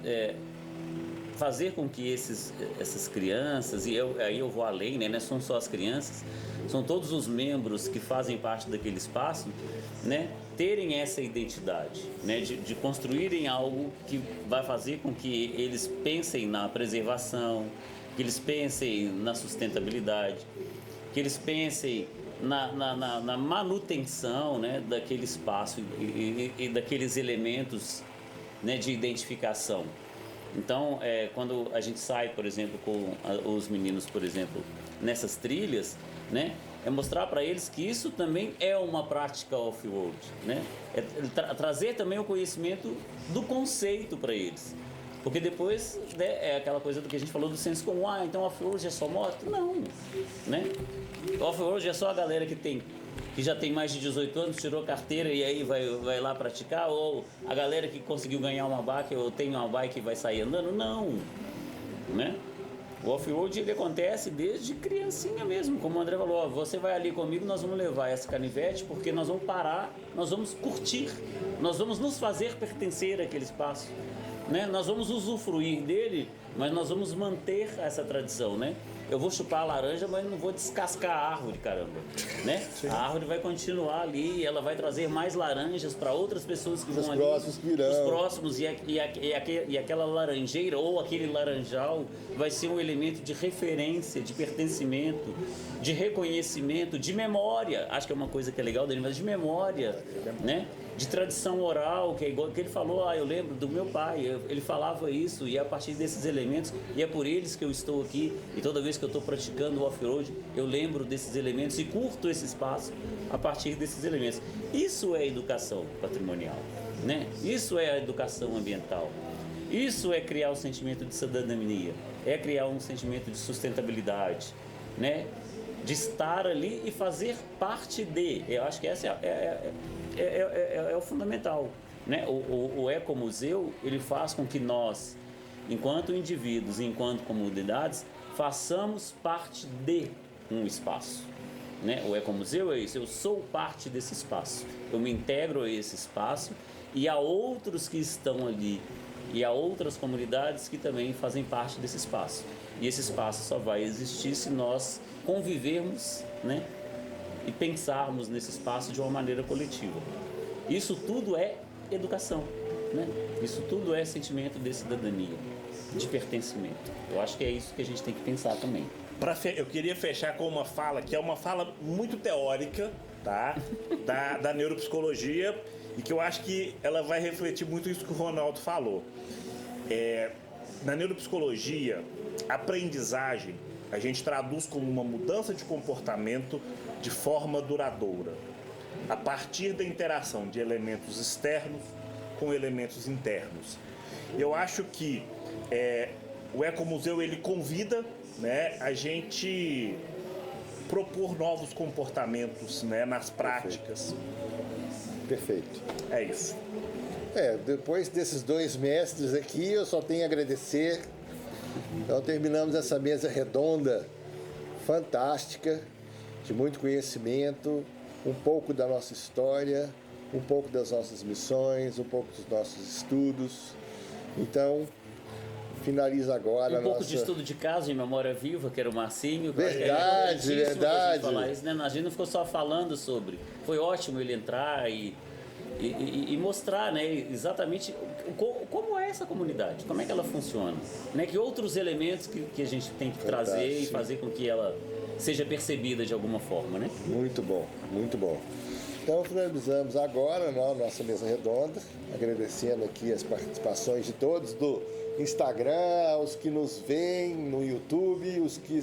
fazer com que essas crianças, e aí eu vou além, né? Não são só as crianças, são todos os membros que fazem parte daquele espaço, né? Terem essa identidade, né? De construírem algo que vai fazer com que eles pensem na preservação, que eles pensem na sustentabilidade, que eles pensem na manutenção, né, daquele espaço e daqueles elementos, né, de identificação. Então, quando a gente sai, por exemplo, com os meninos, por exemplo, nessas trilhas, né, é mostrar para eles que isso também é uma prática off-road, né? Trazer também o conhecimento do conceito para eles. Porque depois, né, é aquela coisa do que a gente falou do senso comum. Então off-road é só moto? Não, né? Off-road é só a galera que já tem mais de 18 anos, tirou carteira e aí vai lá praticar, ou a galera que conseguiu ganhar uma bike ou tem uma bike e vai sair andando? Não, né? O off-road ele acontece desde criancinha mesmo, como o André falou: ó, você vai ali comigo, nós vamos levar esse canivete porque nós vamos parar, nós vamos curtir, nós vamos nos fazer pertencer àquele espaço, né? Nós vamos usufruir dele, mas nós vamos manter essa tradição, né? Eu vou chupar a laranja, mas não vou descascar a árvore, caramba, né? Sim. A árvore vai continuar ali, ela vai trazer mais laranjas para outras pessoas que vão ali. Os próximos e aquela laranjeira ou aquele laranjal vai ser um elemento de referência, de pertencimento, de reconhecimento, de memória. Acho que é uma coisa que é legal dele, mas de memória, né? De tradição oral, que é igual que ele falou: eu lembro do meu pai, ele falava isso, e é a partir desses elementos, e é por eles que eu estou aqui, e toda vez que eu estou praticando o off-road, eu lembro desses elementos e curto esse espaço a partir desses elementos. Isso é educação patrimonial, né? Isso é a educação ambiental. Isso é criar o sentimento de cidadania, é criar um sentimento de sustentabilidade, né? De estar ali e fazer parte de. Eu acho que essa é o fundamental, né? O ecomuseu, ele faz com que nós enquanto indivíduos e enquanto comunidades, façamos parte de um espaço. Né? O Ecomuseu é isso, eu sou parte desse espaço, eu me integro a esse espaço e há outros que estão ali e há outras comunidades que também fazem parte desse espaço. E esse espaço só vai existir se nós convivermos, né? E pensarmos nesse espaço de uma maneira coletiva. Isso tudo é educação, né? Isso tudo é sentimento de cidadania, de pertencimento. Eu acho que é isso que a gente tem que pensar também. Eu queria fechar com uma fala que é uma fala muito teórica, tá? da neuropsicologia, e que eu acho que ela vai refletir muito isso que o Ronaldo falou. Na neuropsicologia, aprendizagem a gente traduz como uma mudança de comportamento de forma duradoura, a partir da interação de elementos externos com elementos internos. Eu acho que o Ecomuseu ele convida, né, a gente propor novos comportamentos, né, nas práticas. Perfeito. É isso. Depois desses 2 mestres aqui, eu só tenho a agradecer. Então terminamos essa mesa redonda, fantástica, de muito conhecimento, um pouco da nossa história, um pouco das nossas missões, um pouco dos nossos estudos. Então, finaliza agora um pouco de estudo de caso em memória viva, que era o Marcinho. Verdade, verdade. Falar isso, né? A gente não ficou só falando sobre. Foi ótimo ele entrar e mostrar, né, exatamente como é essa comunidade, como é que ela funciona, né? Que outros elementos que a gente tem que trazer e fazer com que ela seja percebida de alguma forma, né? Muito bom, muito bom. Então finalizamos agora a nossa mesa redonda, agradecendo aqui as participações de todos do Instagram, os que nos veem no YouTube, os que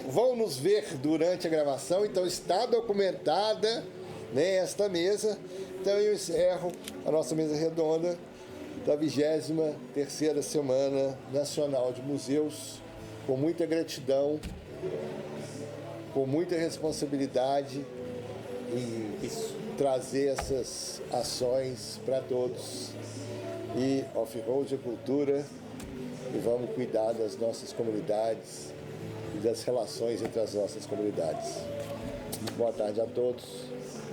vão nos ver durante a gravação. Então está documentada, né, esta mesa. Então eu encerro a nossa mesa redonda da 23ª Semana Nacional de Museus com muita gratidão, com muita responsabilidade em trazer essas ações para todos. E off-road é cultura, e vamos cuidar das nossas comunidades e das relações entre as nossas comunidades. Boa tarde a todos.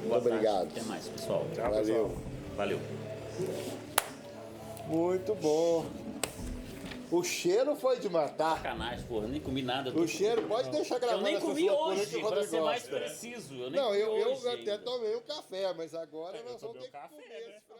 Boa Obrigado. Tarde. Até mais, pessoal. Tchau, Valeu. pessoal. Valeu. Muito bom. O cheiro foi de matar. Sacanagem, porra, nem comi nada. O cheiro, pode deixar Eu gravando nem essas comi loucuras hoje, que o pra Rodrigo ser mais gosta. preciso. Eu nem Não, comi eu hoje até ainda. tomei um café, mas agora Eu nós vamos tomei ter um que café, comer né? esse